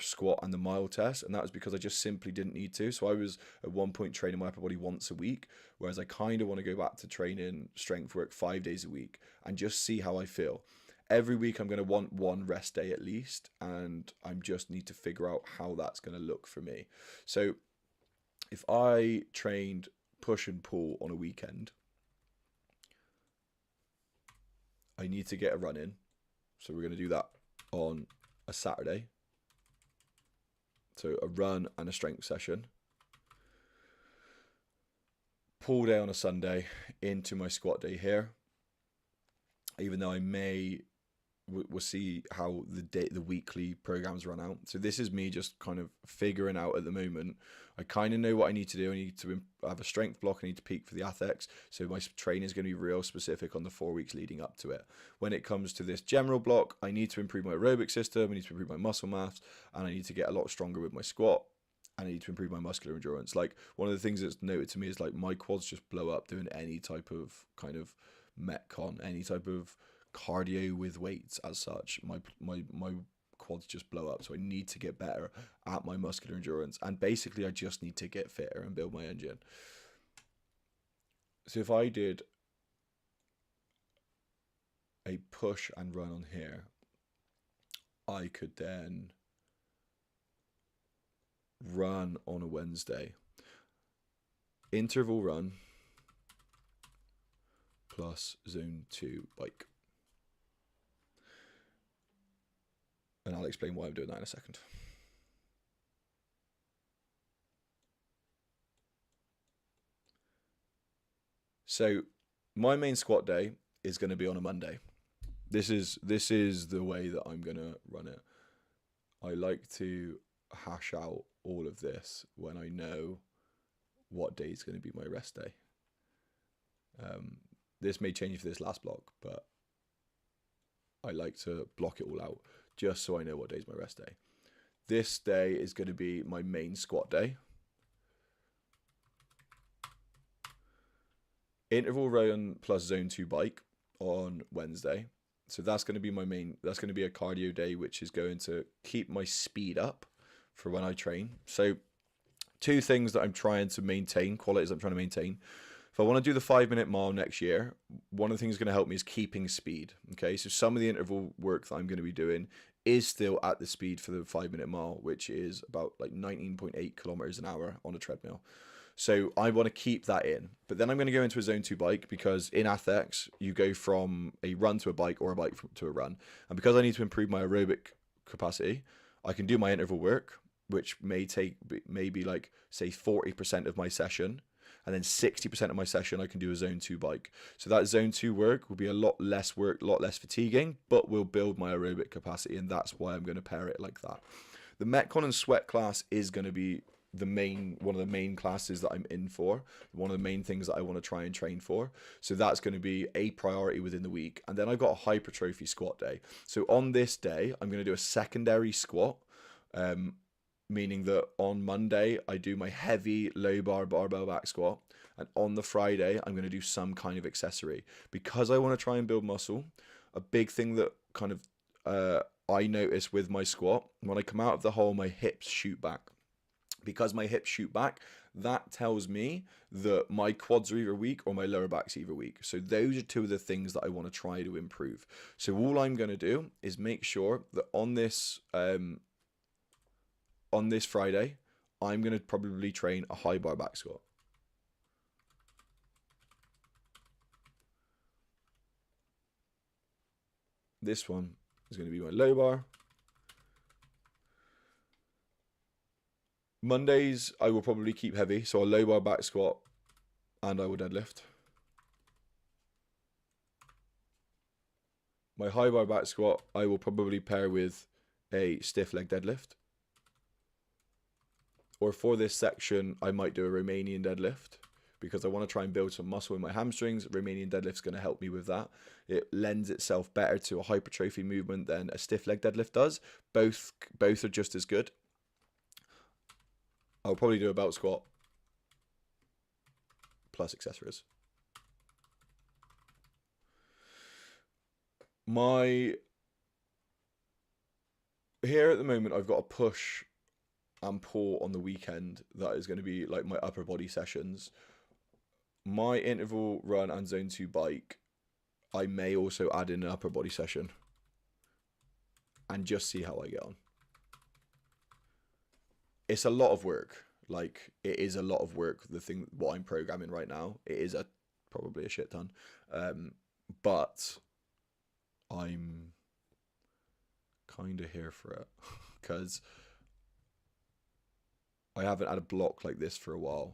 squat and the mile test, and that was because I just simply didn't need to. So I was at one point training my upper body once a week, whereas I kind of want to go back to training strength work 5 days a week and just see how I feel. Every week I'm going to want 1 rest day at least, and I just need to figure out how that's going to look for me. So if I trained push and pull on a weekend, I need to get a run in. So we're going to do that on a Saturday. So a run and a strength session. pull day on a Sunday into my squat day here, even though I may we'll see how the weekly programs run out. So this is me just kind of figuring out at the moment. I kind of know what I need to do. I need to have a strength block. I need to peak for the ATHEX. So my training is going to be real specific on the 4 weeks leading up to it. When it comes to this general block, I need to improve my aerobic system. I need to improve my muscle mass, and I need to get a lot stronger with my squat. I need to improve my muscular endurance. Like, one of the things that's noted to me is like my quads just blow up doing any type of kind of metcon, any type of cardio with weights as such. My quads just blow up, so I need to get better at my muscular endurance, and basically I just need to get fitter and build my engine. So if I did a push and run on here, I could then run on a Wednesday, interval run plus zone 2 bike. And I'll explain why I'm doing that in a second. So my main squat day is going to be on a Monday. This is the way that I'm going to run it. I like to hash out all of this when I know what day is going to be my rest day. This may change for this last block, but I like to block it all out just so I know what day is my rest day. This day is going to be my main squat day. Interval run plus zone 2 bike on Wednesday. So that's going to be my main, that's going to be a cardio day, which is going to keep my speed up for when I train. So 2 things that I'm trying to maintain, qualities I'm trying to maintain. If I want to do the 5-minute mile next year, one of the things that's going to help me is keeping speed. Okay, so some of the interval work that I'm going to be doing is still at the speed for the 5-minute mile, which is about like 19.8 kilometers an hour on a treadmill. So I want to keep that in. But then I'm going to go into a zone 2 bike, because in ATHEX, you go from a run to a bike or a bike to a run. And because I need to improve my aerobic capacity, I can do my interval work, which may take maybe like, say, 40% of my session. And then 60% of my session, I can do a zone 2 bike. So that zone 2 work will be a lot less work, a lot less fatiguing, but will build my aerobic capacity. And that's why I'm going to pair it like that. The Metcon and Sweat class is going to be one of the main classes that I'm in for, one of the main things that I want to try and train for. So that's going to be a priority within the week. And then I've got a hypertrophy squat day. So on this day, I'm going to do a secondary squat, meaning that on Monday, I do my heavy low bar barbell back squat. And on the Friday, I'm going to do some kind of accessory. Because I want to try and build muscle, a big thing that kind of I notice with my squat, when I come out of the hole, my hips shoot back. Because my hips shoot back, that tells me that my quads are either weak or my lower back's either weak. So those are 2 of the things that I want to try to improve. So all I'm going to do is make sure that on this Friday, I'm going to probably train a high bar back squat. This one is going to be my low bar. Mondays, I will probably keep heavy, so a low bar back squat, and I will deadlift. My high bar back squat, I will probably pair with a stiff leg deadlift. Or for this section, I might do a Romanian deadlift, because I want to try and build some muscle in my hamstrings. Romanian deadlift's going to help me with that. It lends itself better to a hypertrophy movement than a stiff leg deadlift does. Both are just as good. I'll probably do a belt squat plus accessories. Here at the moment, I've got a push and pull on the weekend that is going to be like my upper body sessions. My interval run and zone 2 bike, I may also add in an upper body session and just see how I get on. It's a lot of work. Like, it is a lot of work. What I'm programming right now, it is probably a shit ton. But I'm kind of here for it, because I haven't had a block like this for a while.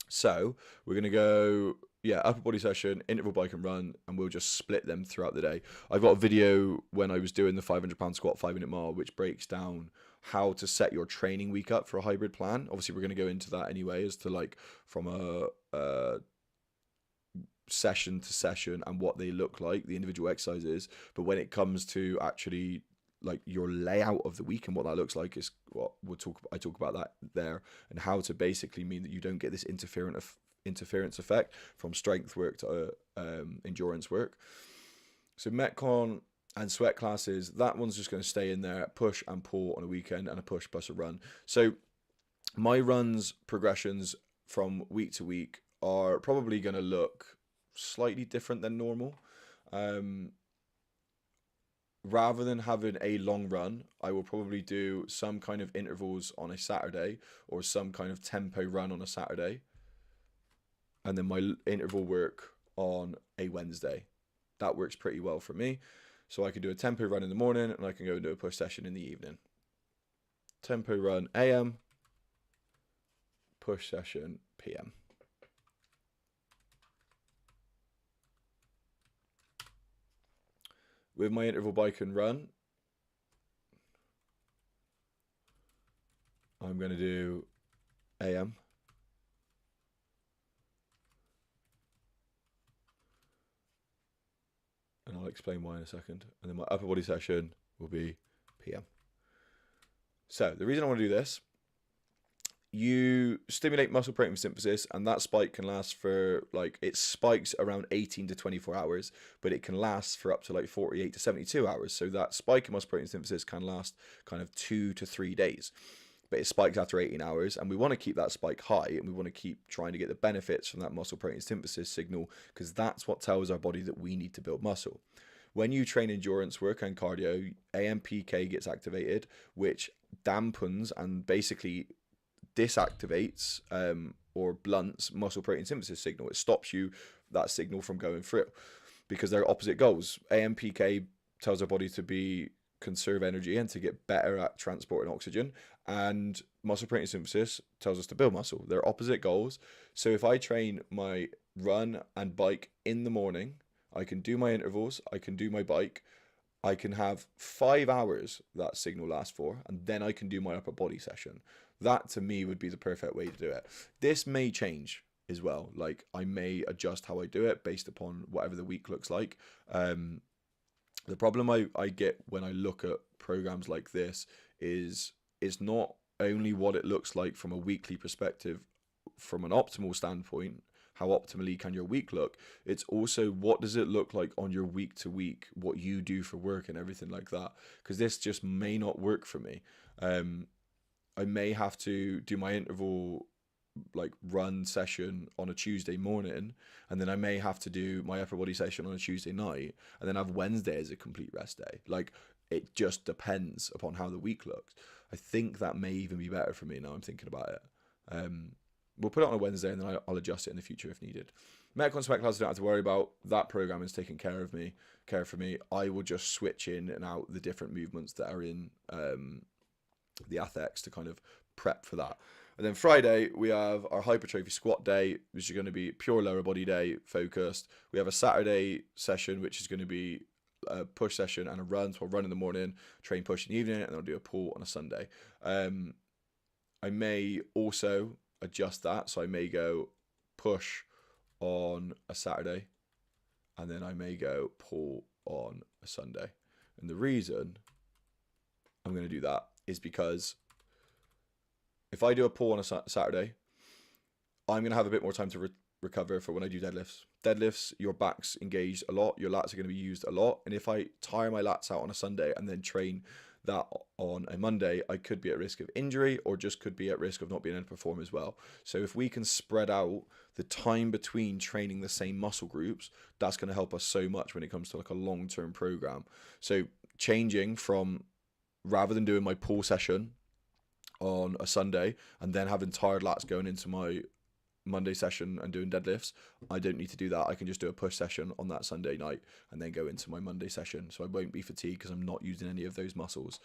So we're going to go, yeah, upper body session, interval bike and run, and we'll just split them throughout the day. I've got a video when I was doing the 500-pound squat 5-minute mile, which breaks down how to set your training week up for a hybrid plan. Obviously, we're going to go into that anyway, as to like from a session to session and what they look like, the individual exercises. But when it comes to actually like your layout of the week and what that looks like is what I talk about that there, and how to basically mean that you don't get this interference effect from strength work to endurance work. So Metcon and sweat classes, that one's just going to stay in there, push and pull on a weekend, and a push plus a run. So my runs progressions from week to week are probably going to look slightly different than normal. Rather than having a long run, I will probably do some kind of intervals on a Saturday, or some kind of tempo run on a Saturday, and then my interval work on a Wednesday. That works pretty well for me. So I can do a tempo run in the morning, and I can go and do a push session in the evening. Tempo run AM, push session PM. With my interval bike and run, I'm going to do AM. And I'll explain why in a second. And then my upper body session will be PM. So the reason I want to do this, you stimulate muscle protein synthesis, and that spike can last for like, it spikes around 18 to 24 hours, but it can last for up to like 48 to 72 hours. So that spike in muscle protein synthesis can last kind of 2 to 3 days, but it spikes after 18 hours. And we want to keep that spike high, and we want to keep trying to get the benefits from that muscle protein synthesis signal, because that's what tells our body that we need to build muscle. When you train endurance work and cardio, AMPK gets activated, which dampens and basically disactivates or blunts muscle protein synthesis signal. It stops that signal from going through, because they're opposite goals. AMPK tells our body to conserve energy and to get better at transporting oxygen, and muscle protein synthesis tells us to build muscle. They're opposite goals. So if I train my run and bike in the morning, I can do my intervals, I can do my bike, I can have 5 hours that signal lasts for, and then I can do my upper body session. That to me would be the perfect way to do it. This may change as well. Like, I may adjust how I do it based upon whatever the week looks like. The problem I get when I look at programs like this is it's not only what it looks like from a weekly perspective, from an optimal standpoint, how optimally can your week look, it's also what does it look like on your week to week, what you do for work and everything like that, because this just may not work for me. I may have to do my interval like run session on a Tuesday morning, and then I may have to do my upper body session on a Tuesday night, and then have Wednesday as a complete rest day. Like, it just depends upon how the week looks. I think that may even be better for me now I'm thinking about it. We'll put it on a Wednesday, and then I'll adjust it in the future if needed. Metcon spec class I don't have to worry about. That program is taking care for me. I will just switch in and out the different movements that are in the ATHEX to kind of prep for that. And then Friday, we have our hypertrophy squat day, which is going to be pure lower body day focused. We have a Saturday session, which is going to be a push session and a run. So I'll run in the morning, train push in the evening, and I'll do a pull on a Sunday. I may also adjust that. So I may go push on a Saturday, and then I may go pull on a Sunday. And the reason I'm going to do that is because if I do a pull on a Saturday, I'm going to have a bit more time to recover for when I do deadlifts. Deadlifts, your back's engaged a lot, your lats are going to be used a lot. And if I tire my lats out on a Sunday and then train that on a Monday, I could be at risk of injury, or just could be at risk of not being able to perform as well. So if we can spread out the time between training the same muscle groups, that's going to help us so much when it comes to like a long-term program. So changing from, rather than doing my pull session on a Sunday and then having tired lats going into my Monday session and doing deadlifts, I don't need to do that. I can just do a push session on that Sunday night and then go into my Monday session. So I won't be fatigued because I'm not using any of those muscles.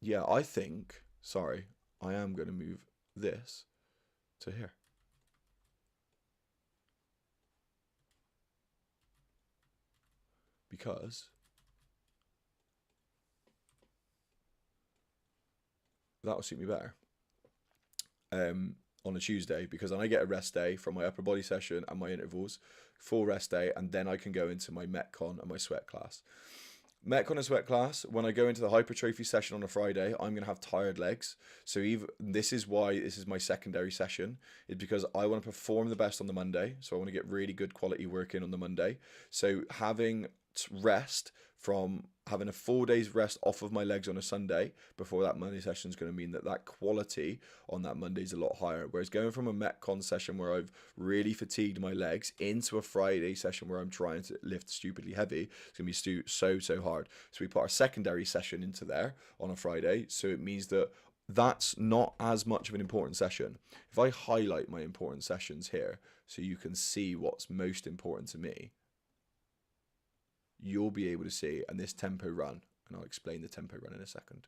Yeah, I am going to move this to here. Because that will suit me better on a Tuesday, because then I get a rest day from my upper body session and my intervals, full rest day, and then I can go into my Metcon and my sweat class. Metcon and sweat class, when I go into the hypertrophy session on a Friday, I'm going to have tired legs. So this is why this is my secondary session, is because I want to perform the best on the Monday. So I want to get really good quality work in on the Monday. So having rest from having a 4 days rest off of my legs on a Sunday before that Monday session is going to mean that quality on that Monday is a lot higher. Whereas going from a Metcon session where I've really fatigued my legs into a Friday session where I'm trying to lift stupidly heavy, it's going to be so hard. So we put our secondary session into there on a Friday. So it means that that's not as much of an important session. If I highlight my important sessions here so you can see what's most important to me, you'll be able to see, and this tempo run, and I'll explain the tempo run in a second.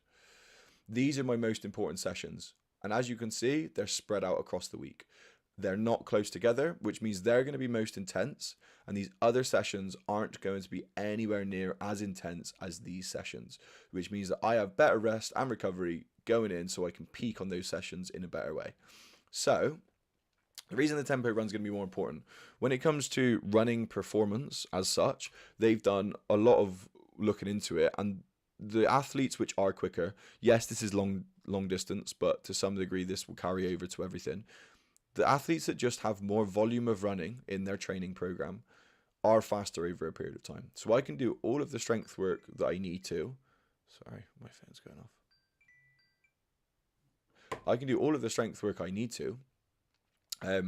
These are my most important sessions, and as you can see, they're spread out across the week. They're not close together, which means they're going to be most intense, and these other sessions aren't going to be anywhere near as intense as these sessions, which means that I have better rest and recovery going in so I can peak on those sessions in a better way. So the reason the tempo run is going to be more important, when it comes to running performance as such, they've done a lot of looking into it, and the athletes which are quicker, yes, this is long distance, but to some degree this will carry over to everything. The athletes that just have more volume of running in their training program are faster over a period of time. So I can do all of the strength work that I need to. Sorry, my phone's going off. I can do all of the strength work I need to. I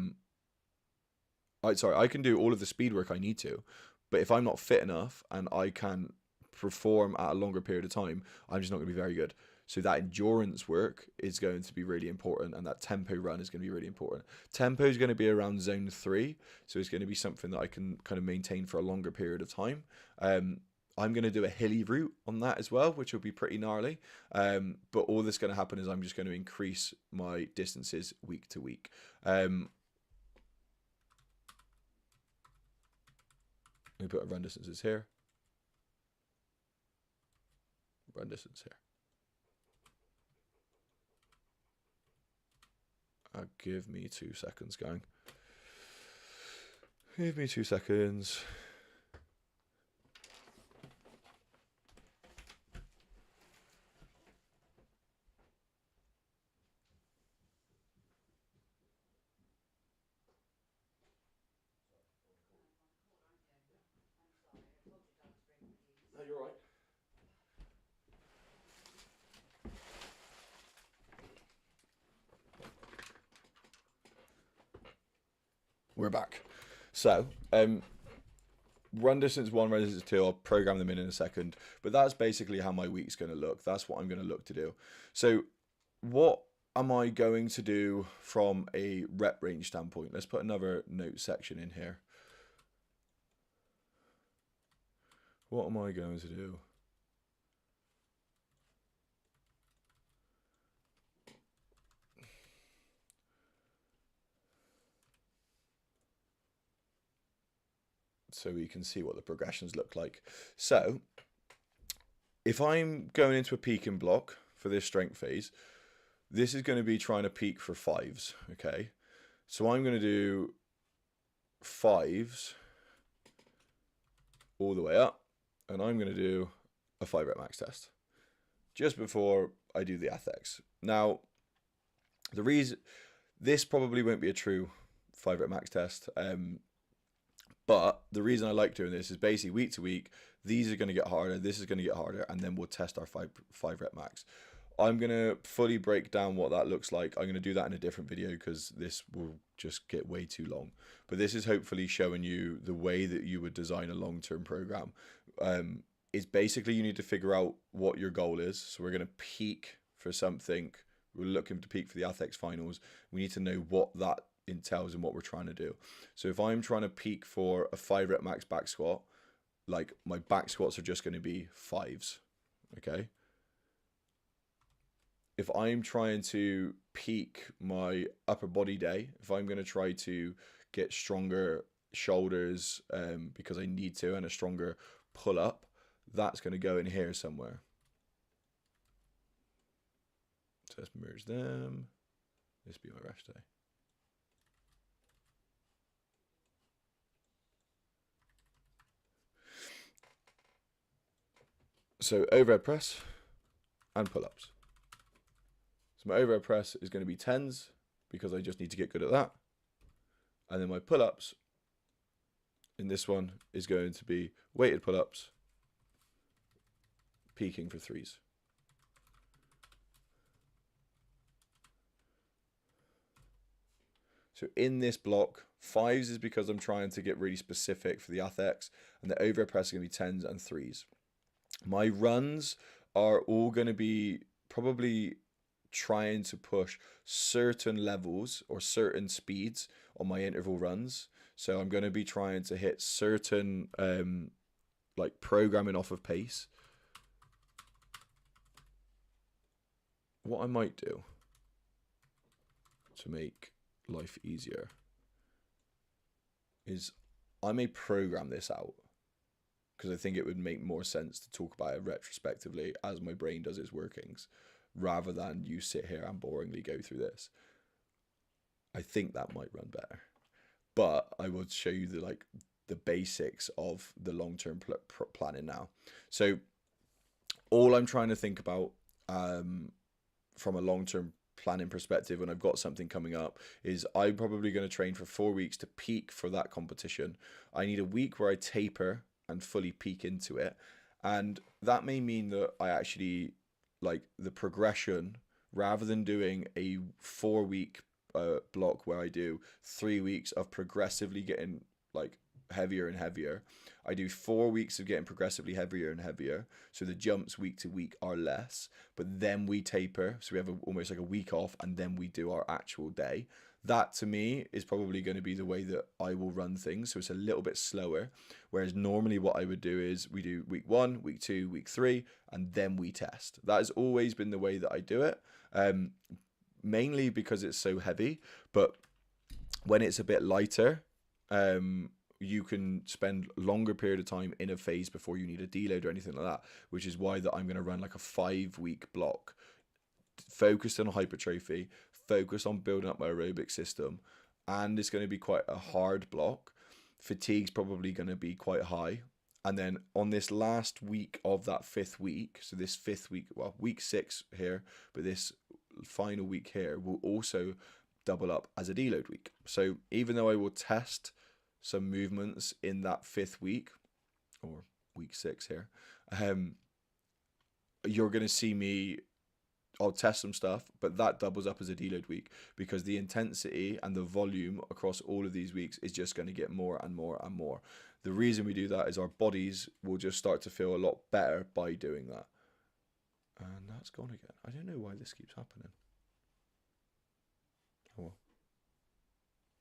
can do all of the speed work I need to, but if I'm not fit enough and I can perform at a longer period of time, I'm just not going to be very good. So that endurance work is going to be really important, and that tempo run is going to be really important. Tempo is going to be around zone 3, so it's going to be something that I can kind of maintain for a longer period of time. I'm going to do a hilly route on that as well, which will be pretty gnarly. But all that's going to happen is I'm just going to increase my distances week to week. Let me put a run distances here. Run distance here. Give me 2 seconds, gang. Give me 2 seconds. No, you're right. We're back. So, run distance 1, run distance 2, I'll program them in a second. But that's basically how my week's going to look. That's what I'm going to look to do. So, what am I going to do from a rep range standpoint? Let's put another note section in here. What am I going to do? So we can see what the progressions look like. So if I'm going into a peaking block for this strength phase, this is going to be trying to peak for 5s, okay? So I'm going to do 5s all the way up, and I'm going to do a 5 rep max test just before I do the ATHEX. Now, the reason this probably won't be a true 5 rep max test, but the reason I like doing this is basically week to week, these are going to get harder, this is going to get harder, and then we'll test our 5 rep max. I'm going to fully break down what that looks like. I'm going to do that in a different video because this will just get way too long. But this is hopefully showing you the way that you would design a long-term program. It's basically you need to figure out what your goal is. So we're going to peak for something. We're looking to peak for the ATHEX finals. We need to know what that entails and what we're trying to do. So if I'm trying to peak for a 5 rep max back squat, like my back squats are just going to be 5s, okay? If I'm trying to peak my upper body day, if I'm going to try to get stronger shoulders because I need to, and a stronger pull up, that's going to go in here somewhere. So let's merge them. This be my rest day. So overhead press and pull-ups. So my overhead press is going to be 10s because I just need to get good at that. And then my pull-ups in this one is going to be weighted pull-ups, peaking for 3s. So in this block, 5s is because I'm trying to get really specific for the ATHEX, and the overhead press is going to be 10s and 3s. My runs are all going to be probably trying to push certain levels or certain speeds on my interval runs. So I'm going to be trying to hit certain like programming off of pace. What I might do to make life easier is I may program this out, because I think it would make more sense to talk about it retrospectively as my brain does its workings, rather than you sit here and boringly go through this. I think that might run better, but I will show you the basics of the long-term planning now. So all I'm trying to think about from a long-term planning perspective when I've got something coming up is I'm probably going to train for 4 weeks to peak for that competition. I need a week where I taper and fully peak into it, and that may mean that I actually like the progression, rather than doing a 4-week block where I do 3 weeks of progressively getting like heavier and heavier. I do 4 weeks of getting progressively heavier and heavier, so the jumps week to week are less, but then we taper, so we have almost like a week off, and then we do our actual day. That to me is probably going to be the way that I will run things, so it's a little bit slower, whereas normally what I would do is we do week 1, week 2, week 3, and then we test. That has always been the way that I do it, mainly because it's so heavy, but when it's a bit lighter, you can spend longer period of time in a phase before you need a deload or anything like that, which is why that I'm going to run like a 5-week block focused on hypertrophy, focused on building up my aerobic system, and it's going to be quite a hard block. Fatigue's probably going to be quite high, and then on this last week of that 5th week, so this 5th week, well, week 6 here, but this final week here will also double up as a deload week. So even though I will test some movements in that 5th week, or week 6 here, you're going to see me, I'll test some stuff, but that doubles up as a deload week, because the intensity and the volume across all of these weeks is just going to get more and more and more. The reason we do that is our bodies will just start to feel a lot better by doing that. And that's gone again. I don't know why this keeps happening. Oh well.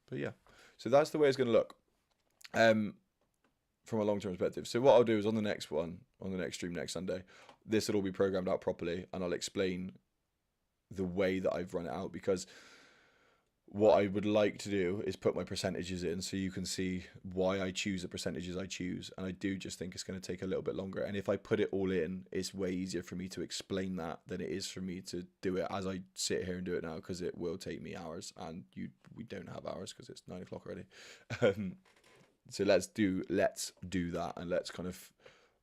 But yeah, so that's the way it's going to look from a long-term perspective. So what I'll do is on the next one, on the next stream next Sunday, this will all be programmed out properly, and I'll explain the way that I've run it out, because what I would like to do is put my percentages in so you can see why I choose the percentages I choose, and I do just think it's going to take a little bit longer, and if I put it all in, it's way easier for me to explain that than it is for me to do it as I sit here and do it now, because it will take me hours, and we don't have hours because it's 9 o'clock already. So let's do that, and let's kind of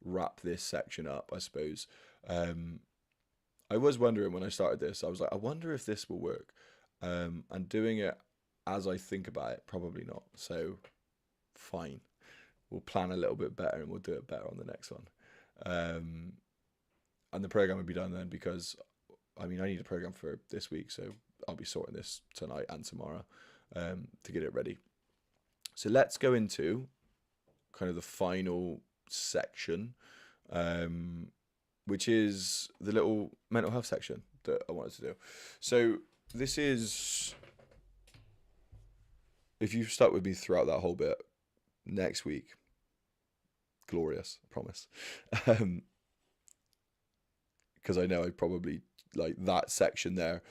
wrap this section up, I suppose. I was wondering when I started this, I was like, I wonder if this will work. And doing it as I think about it, probably not. So fine, we'll plan a little bit better and we'll do it better on the next one. And the program will be done then, because I mean, I need a program for this week, so I'll be sorting this tonight and tomorrow to get it ready. So let's go into kind of the final section, which is the little mental health section that I wanted to do. So this is, if you've stuck with me throughout that whole bit, next week, glorious, I promise. Because I know I probably, like that section there,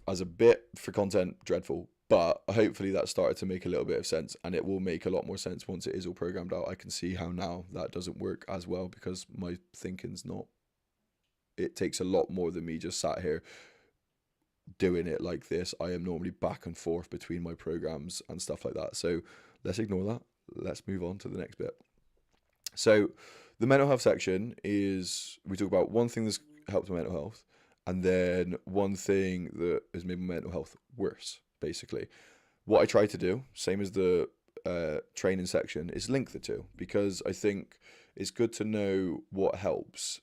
as a bit for content, dreadful. But hopefully that started to make a little bit of sense, and it will make a lot more sense once it is all programmed out. I can see how now that doesn't work as well because my thinking's not. It takes a lot more than me just sat here doing it like this. I am normally back and forth between my programs and stuff like that. So let's ignore that. Let's move on to the next bit. So the mental health section is, we talk about one thing that's helped my mental health, and then one thing that has made my mental health worse, basically. What I try to do, same as the training section, is link the two, because I think it's good to know what helps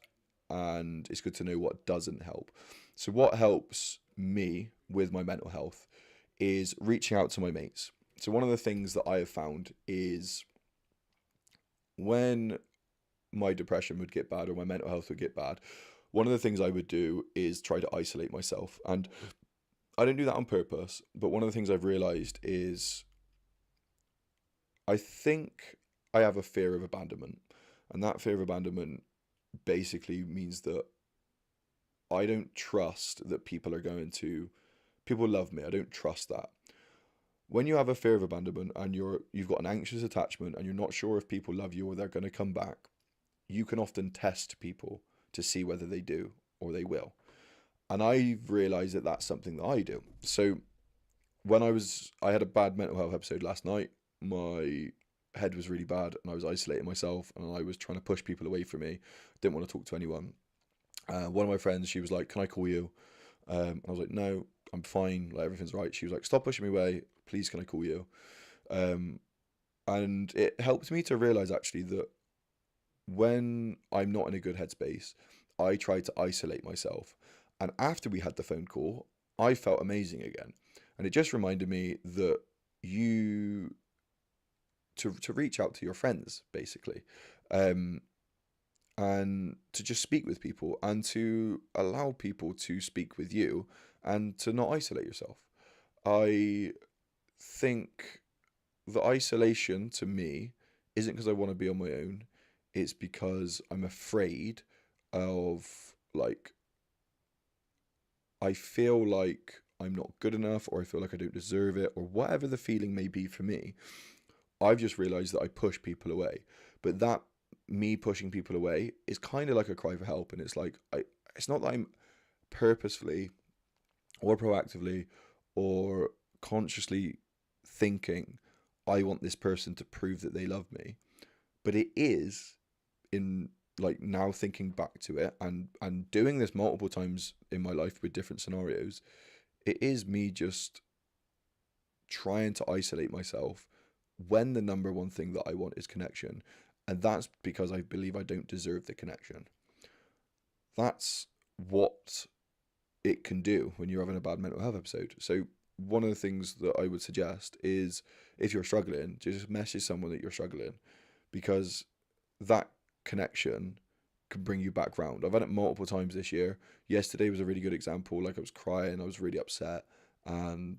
and it's good to know what doesn't help. So what helps me with my mental health is reaching out to my mates. So one of the things that I have found is when my depression would get bad or my mental health would get bad, one of the things I would do is try to isolate myself. And I don't do that on purpose, but one of the things I've realized is I think I have a fear of abandonment. And that fear of abandonment basically means that I don't trust that people love me. I don't trust that. When you have a fear of abandonment and you've got an anxious attachment and you're not sure if people love you or they're going to come back, you can often test people to see whether they do or they will. And I've realized that that's something that I do. So when I had a bad mental health episode last night. My head was really bad and I was isolating myself and I was trying to push people away from me. Didn't want to talk to anyone. One of my friends, she was like, "Can I call you?" I was like, "No, I'm fine. Like, everything's right." She was like, "Stop pushing me away. Please, can I call you?" And it helped me to realize actually that when I'm not in a good headspace, I try to isolate myself. And after we had the phone call, I felt amazing again. And it just reminded me that you to reach out to your friends, basically, and to just speak with people and to allow people to speak with you and to not isolate yourself. I think the isolation to me isn't because I want to be on my own. It's because I'm afraid of, like, I feel like I'm not good enough, or I feel like I don't deserve it, or whatever the feeling may be for me. I've just realized that I push people away. But that me pushing people away is kind of like a cry for help. And it's like, it's not that I'm purposefully or proactively or consciously thinking, I want this person to prove that they love me. But it is, in like now thinking back to it and doing this multiple times in my life with different scenarios, it is me just trying to isolate myself when the number one thing that I want is connection. And that's because I believe I don't deserve the connection. That's what it can do when you're having a bad mental health episode. So one of the things that I would suggest is, if you're struggling, just message someone that you're struggling, because that connection can bring you back round. I've had it multiple times this year. Yesterday was a really good example. Like, I was crying, I was really upset, and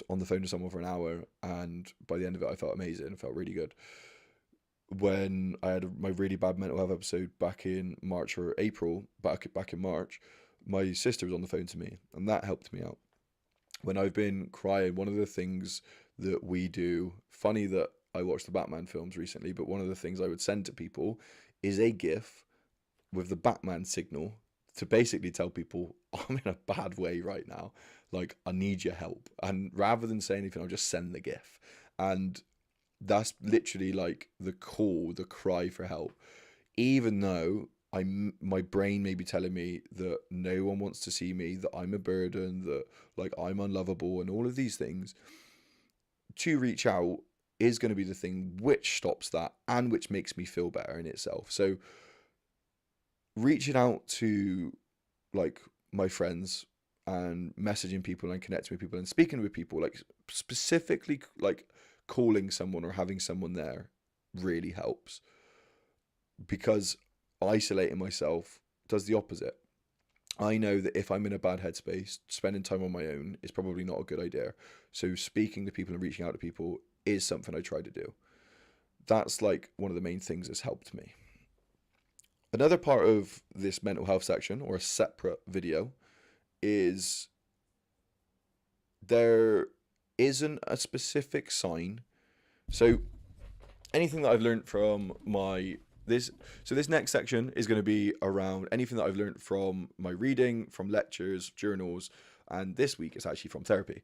on the phone to someone for an hour, and by the end of it I felt amazing. I felt really good. When I had my really bad mental health episode back in March or April, back in March, my sister was on the phone to me, and that helped me out. When I've been crying, one of the things that we do, funny that I watched the Batman films recently, but one of the things I would send to people is a GIF with the Batman signal to basically tell people, I'm in a bad way right now. Like, I need your help. And rather than say anything, I'll just send the GIF. And that's literally like the call, the cry for help. Even though my brain may be telling me that no one wants to see me, that I'm a burden, that like I'm unlovable and all of these things, to reach out is going to be the thing which stops that and which makes me feel better in itself. So reaching out to like my friends and messaging people and connecting with people and speaking with people, like specifically like calling someone or having someone there, really helps, because isolating myself does the opposite. I know that if I'm in a bad headspace, spending time on my own is probably not a good idea. So speaking to people and reaching out to people is something I try to do. That's like one of the main things that's helped me. Another part of this mental health section, or a separate video, is there isn't a specific sign. So anything that I've learned from this next section is going to be around anything that I've learned from my reading, from lectures, journals, and this week it's actually from therapy,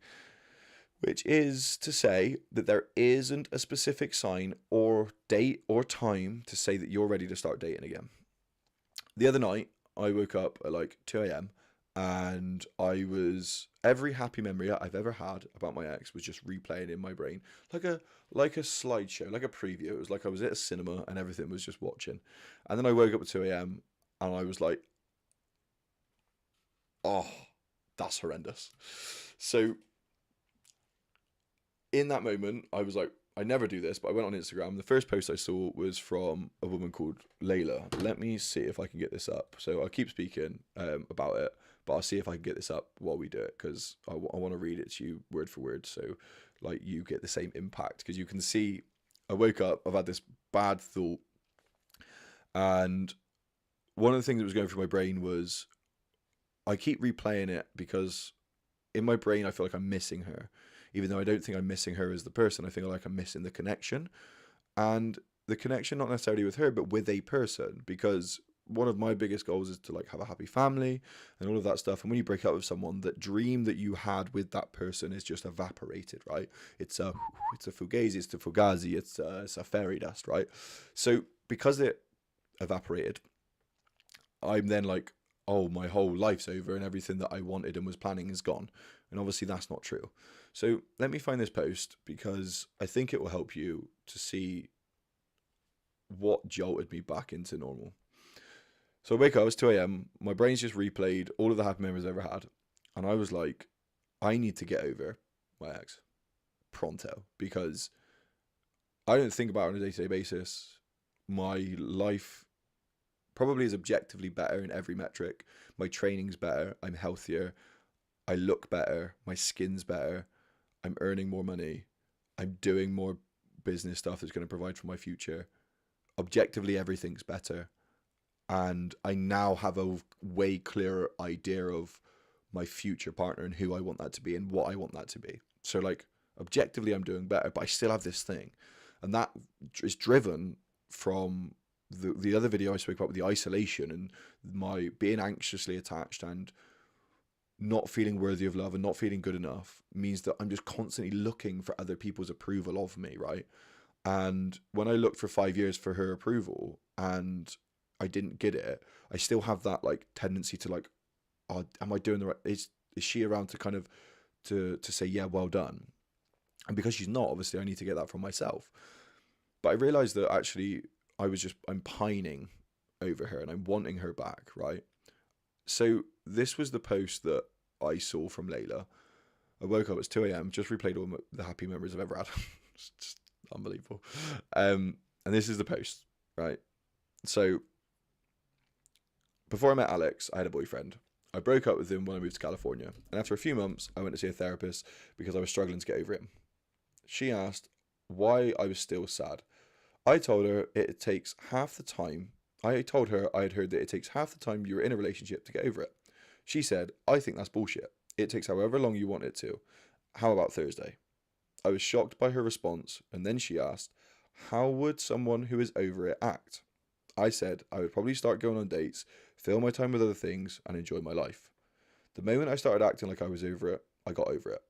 which is to say that there isn't a specific sign or date or time to say that you're ready to start dating again. The other night, I woke up at like 2 a.m. and every happy memory I've ever had about my ex was just replaying in my brain like a slideshow, like a preview. It was like I was at a cinema and everything was just watching. And then I woke up at 2 a.m. and I was like, oh, that's horrendous. So in that moment, I was like, I never do this, but I went on Instagram. The first post I saw was from a woman called Layla. Let me see if I can get this up. So I'll keep speaking about it, but I'll see if I can get this up while we do it, because I want to read it to you word for word, so like you get the same impact. Because you can see, I woke up, I've had this bad thought, and one of the things that was going through my brain was, I keep replaying it because in my brain I feel like I'm missing her. Even though I don't think I'm missing her as the person, I think like I'm missing the connection. And the connection not necessarily with her, but with a person. Because one of my biggest goals is to like have a happy family and all of that stuff. And when you break up with someone, that dream that you had with that person is just evaporated, right? It's a fugazi, it's a fugazi, it's a fairy dust, right? So because it evaporated, I'm then like, oh, my whole life's over and everything that I wanted and was planning is gone. And obviously that's not true. So let me find this post because I think it will help you to see what jolted me back into normal. So I wake up, it's 2 a.m. My brain's just replayed all of the happy memories I ever had. And I was like, I need to get over my ex pronto, because I don't think about it on a day-to-day basis. My life probably is objectively better in every metric. My training's better. I'm healthier. I look better. My skin's better. I'm earning more money. I'm doing more business stuff that's going to provide for my future. Objectively, everything's better. And I now have a way clearer idea of my future partner and who I want that to be and what I want that to be. So like objectively, I'm doing better, but I still have this thing. And that is driven from the other video I spoke about with the isolation and my being anxiously attached and not feeling worthy of love and not feeling good enough means that I'm just constantly looking for other people's approval of me, right? And when I looked for 5 years for her approval and I didn't get it, I still have that like tendency to like, oh, am I doing the right? Is she around to kind of to say, yeah, well done? And because she's not, obviously I need to get that from myself. But I realized that actually I'm pining over her and I'm wanting her back, right? So this was the post that I saw from Layla. I woke up, it's 2 a.m, just replayed all the happy memories I've ever had. It's just unbelievable. And this is the post, right? So before I met Alex, I had a boyfriend. I broke up with him when I moved to California. And after a few months, I went to see a therapist because I was struggling to get over him. She asked why I was still sad. I told her it takes half the time. I told her I had heard that it takes half the time you're in a relationship to get over it. She said, I think that's bullshit. It takes however long you want it to. How about Thursday? I was shocked by her response, and then she asked, how would someone who is over it act? I said I would probably start going on dates, fill my time with other things, and enjoy my life. The moment I started acting like I was over it, I got over it.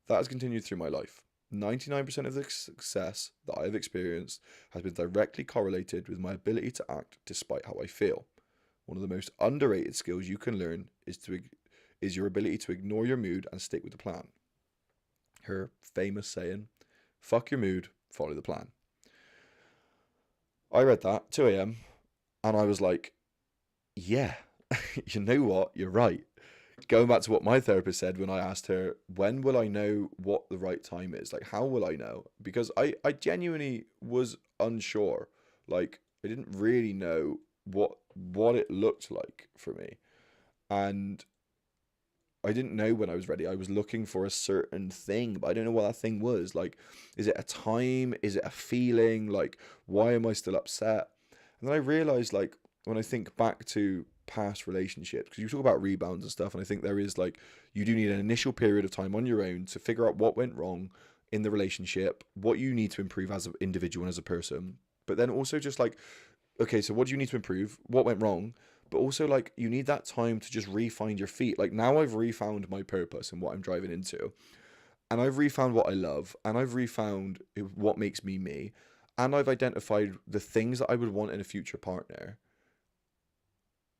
That has continued through my life. 99% of the success that I have experienced has been directly correlated with my ability to act despite how I feel. One of the most underrated skills you can learn is your ability to ignore your mood and stick with the plan. Her famous saying, fuck your mood, follow the plan. I read that, 2 a.m, and I was like, yeah, you know what, you're right. Going back to what my therapist said when I asked her, when will I know what the right time is? Like, how will I know? Because I genuinely was unsure. Like, I didn't really know what it looked like for me. And I didn't know when I was ready. I was looking for a certain thing, but I don't know what that thing was. Like, is it a time? Is it a feeling? Like, why am I still upset? And then I realized, like, when I think back to past relationships, because you talk about rebounds and stuff, and I think there is like, you do need an initial period of time on your own to figure out what went wrong in the relationship, what you need to improve as an individual and as a person, but then also just like, okay, so what do you need to improve? What went wrong? But also, like, you need that time to just re-find your feet. Like, now I've refound my purpose and what I'm driving into, and I've refound what I love, and I've refound what makes me me, and I've identified the things that I would want in a future partner.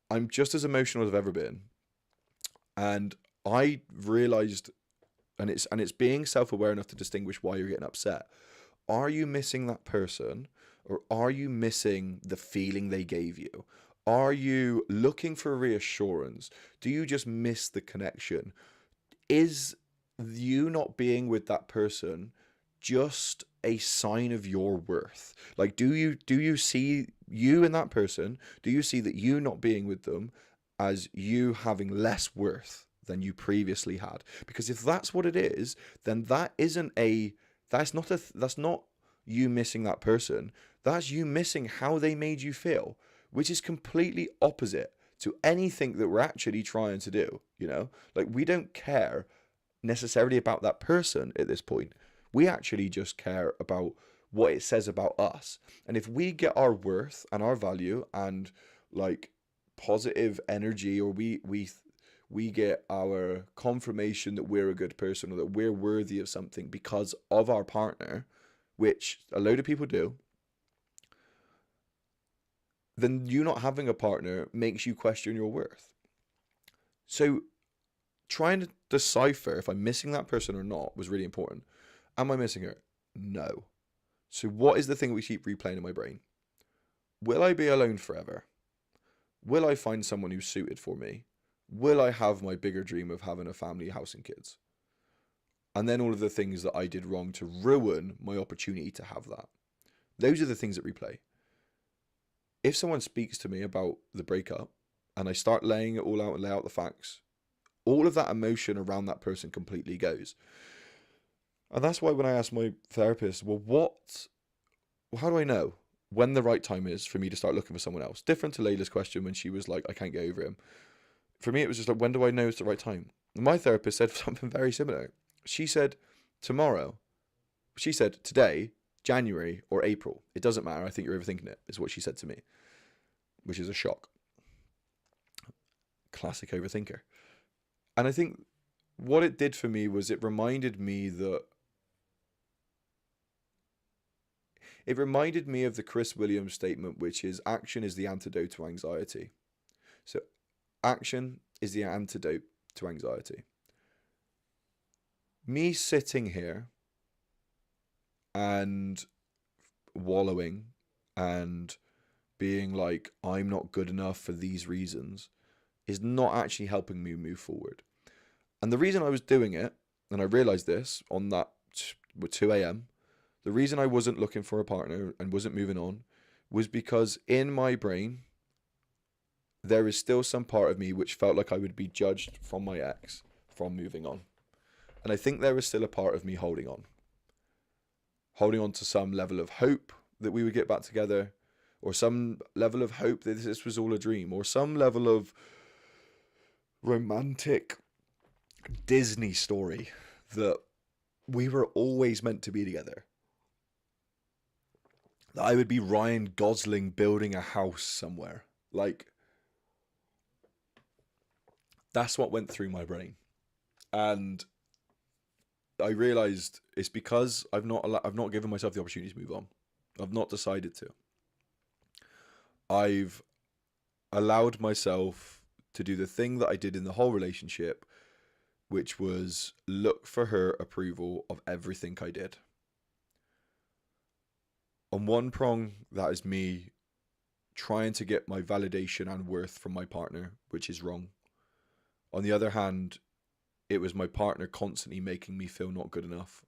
I'm just as emotional as I've ever been, and I realized, and it's being self-aware enough to distinguish why you're getting upset. Are you missing that person, or are you missing the feeling they gave you? Are you looking for reassurance? Do you just miss the connection? Is you not being with that person just a sign of your worth? Like, do you see you in that person? Do you see that you not being with them as you having less worth than you previously had? Because if that's what it is, then that's not you missing that person. That's you missing how they made you feel, which is completely opposite to anything that we're actually trying to do. Like, we don't care necessarily about that person at this point. We actually just care about what it says about us. And if we get our worth and our value and like positive energy, or we get our confirmation that we're a good person or that we're worthy of something because of our partner, which a load of people do, then you not having a partner makes you question your worth. So trying to decipher if I'm missing that person or not was really important. Am I missing her? No. So what is the thing we keep replaying in my brain? Will I be alone forever? Will I find someone who's suited for me? Will I have my bigger dream of having a family, house, and kids? And then all of the things that I did wrong to ruin my opportunity to have that. Those are the things that replay. If someone speaks to me about the breakup and I start laying it all out and lay out the facts, all of that emotion around that person completely goes. And that's why when I asked my therapist, how do I know when the right time is for me to start looking for someone else? Different to Layla's question when she was like, I can't get over him. For me, it was just like, when do I know it's the right time? And my therapist said something very similar. She said, tomorrow. She said, today, January or April. It doesn't matter. I think you're overthinking it, is what she said to me, which is a shock. Classic overthinker. And I think what it did for me was it reminded me of the Chris Williams statement, which is action is the antidote to anxiety. So action is the antidote to anxiety. Me sitting here and wallowing and being like, I'm not good enough for these reasons, is not actually helping me move forward. And the reason I was doing it, and I realized this on that 2 a.m., the reason I wasn't looking for a partner and wasn't moving on was because in my brain, there is still some part of me which felt like I would be judged from my ex from moving on. And I think there is still a part of me holding on to some level of hope that we would get back together, or some level of hope that this was all a dream, or some level of romantic Disney story that we were always meant to be together. That I would be Ryan Gosling building a house somewhere. Like, that's what went through my brain. And I realized it's because I've not given myself the opportunity to move on. I've not decided to. I've allowed myself to do the thing that I did in the whole relationship, which was look for her approval of everything I did. On one prong, that is me trying to get my validation and worth from my partner, which is wrong. On the other hand, it was my partner constantly making me feel not good enough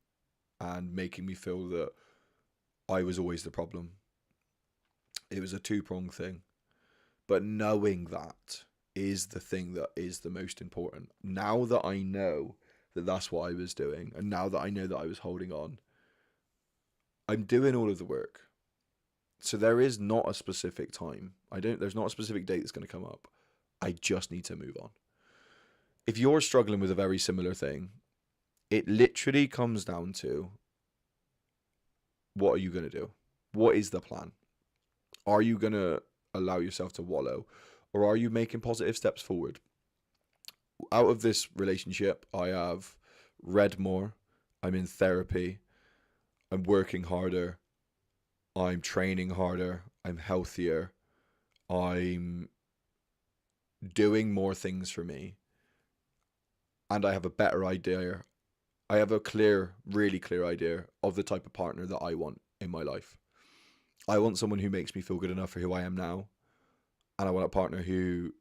and making me feel that I was always the problem. It was a two-pronged thing. But knowing that is the thing that is the most important. Now that I know that that's what I was doing, and now that I know that I was holding on, I'm doing all of the work. So there is not a specific time. There's not a specific date that's going to come up. I just need to move on. If you're struggling with a very similar thing, it literally comes down to, what are you going to do? What is the plan? Are you going to allow yourself to wallow, or are you making positive steps forward? Out of this relationship, I have read more, I'm in therapy, I'm working harder, I'm training harder, I'm healthier, I'm doing more things for me, and I have a better idea. I have a really clear idea of the type of partner that I want in my life. I want someone who makes me feel good enough for who I am now, and I want a partner who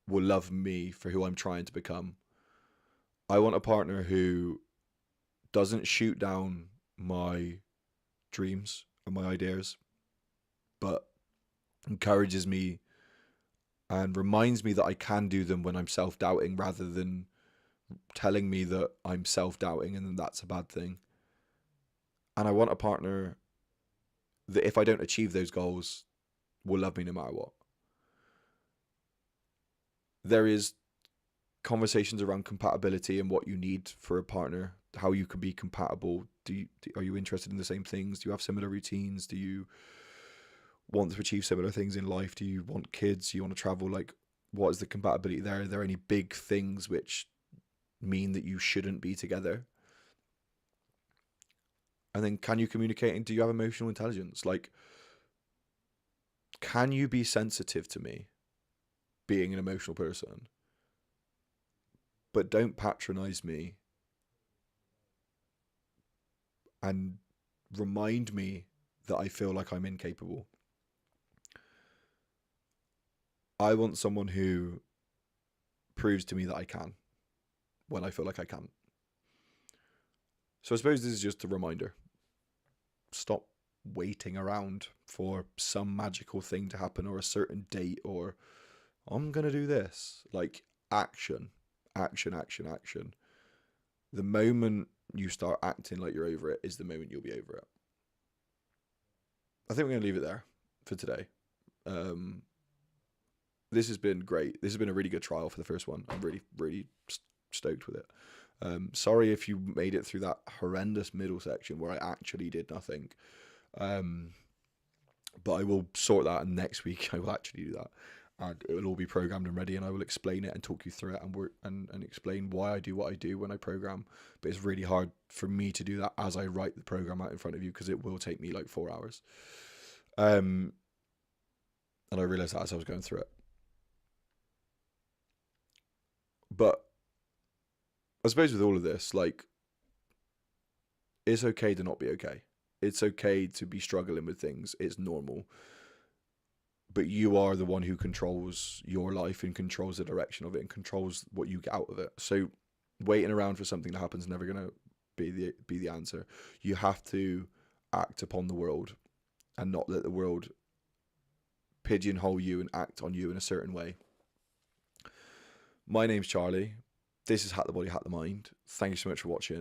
will love me for who I'm trying to become. I want a partner who doesn't shoot down my dreams and my ideas, but encourages me and reminds me that I can do them when I'm self-doubting, rather than telling me that I'm self-doubting and then that's a bad thing. And I want a partner that, if I don't achieve those goals, will love me no matter what. There is conversations around compatibility and what you need for a partner, how you can be compatible. Are you interested in the same things? Do you have similar routines? Do you want to achieve similar things in life? Do you want kids? Do you want to travel? Like, what is the compatibility there? Are there any big things which mean that you shouldn't be together? And then, can you communicate, and do you have emotional intelligence? Like, can you be sensitive to me being an emotional person, but don't patronize me and remind me that I feel like I'm incapable? I want someone who proves to me that I can when I feel like I can't. So I suppose this is just a reminder. Stop waiting around for some magical thing to happen, or a certain date, or I'm going to do this. Like, action, action, action, action. The moment you start acting like you're over it is the moment you'll be over it. I think we're going to leave it there for today. Um, this has been great. This has been a really good trial for the first one. I'm really, really stoked with it. Sorry if you made it through that horrendous middle section where I actually did nothing. But I will sort that, and next week I will actually do that. And it will all be programmed and ready, and I will explain it and talk you through it, and work and explain why I do what I do when I program. But it's really hard for me to do that as I write the program out in front of you, because it will take me like 4 hours. And I realised that as I was going through it. But I suppose with all of this, like, it's okay to not be okay. It's okay to be struggling with things. It's normal. But you are the one who controls your life and controls the direction of it and controls what you get out of it. So waiting around for something to happen is never going to be the answer. You have to act upon the world and not let the world pigeonhole you and act on you in a certain way. My name's Charlie. This is Hat the Body, Hat the Mind. Thank you so much for watching.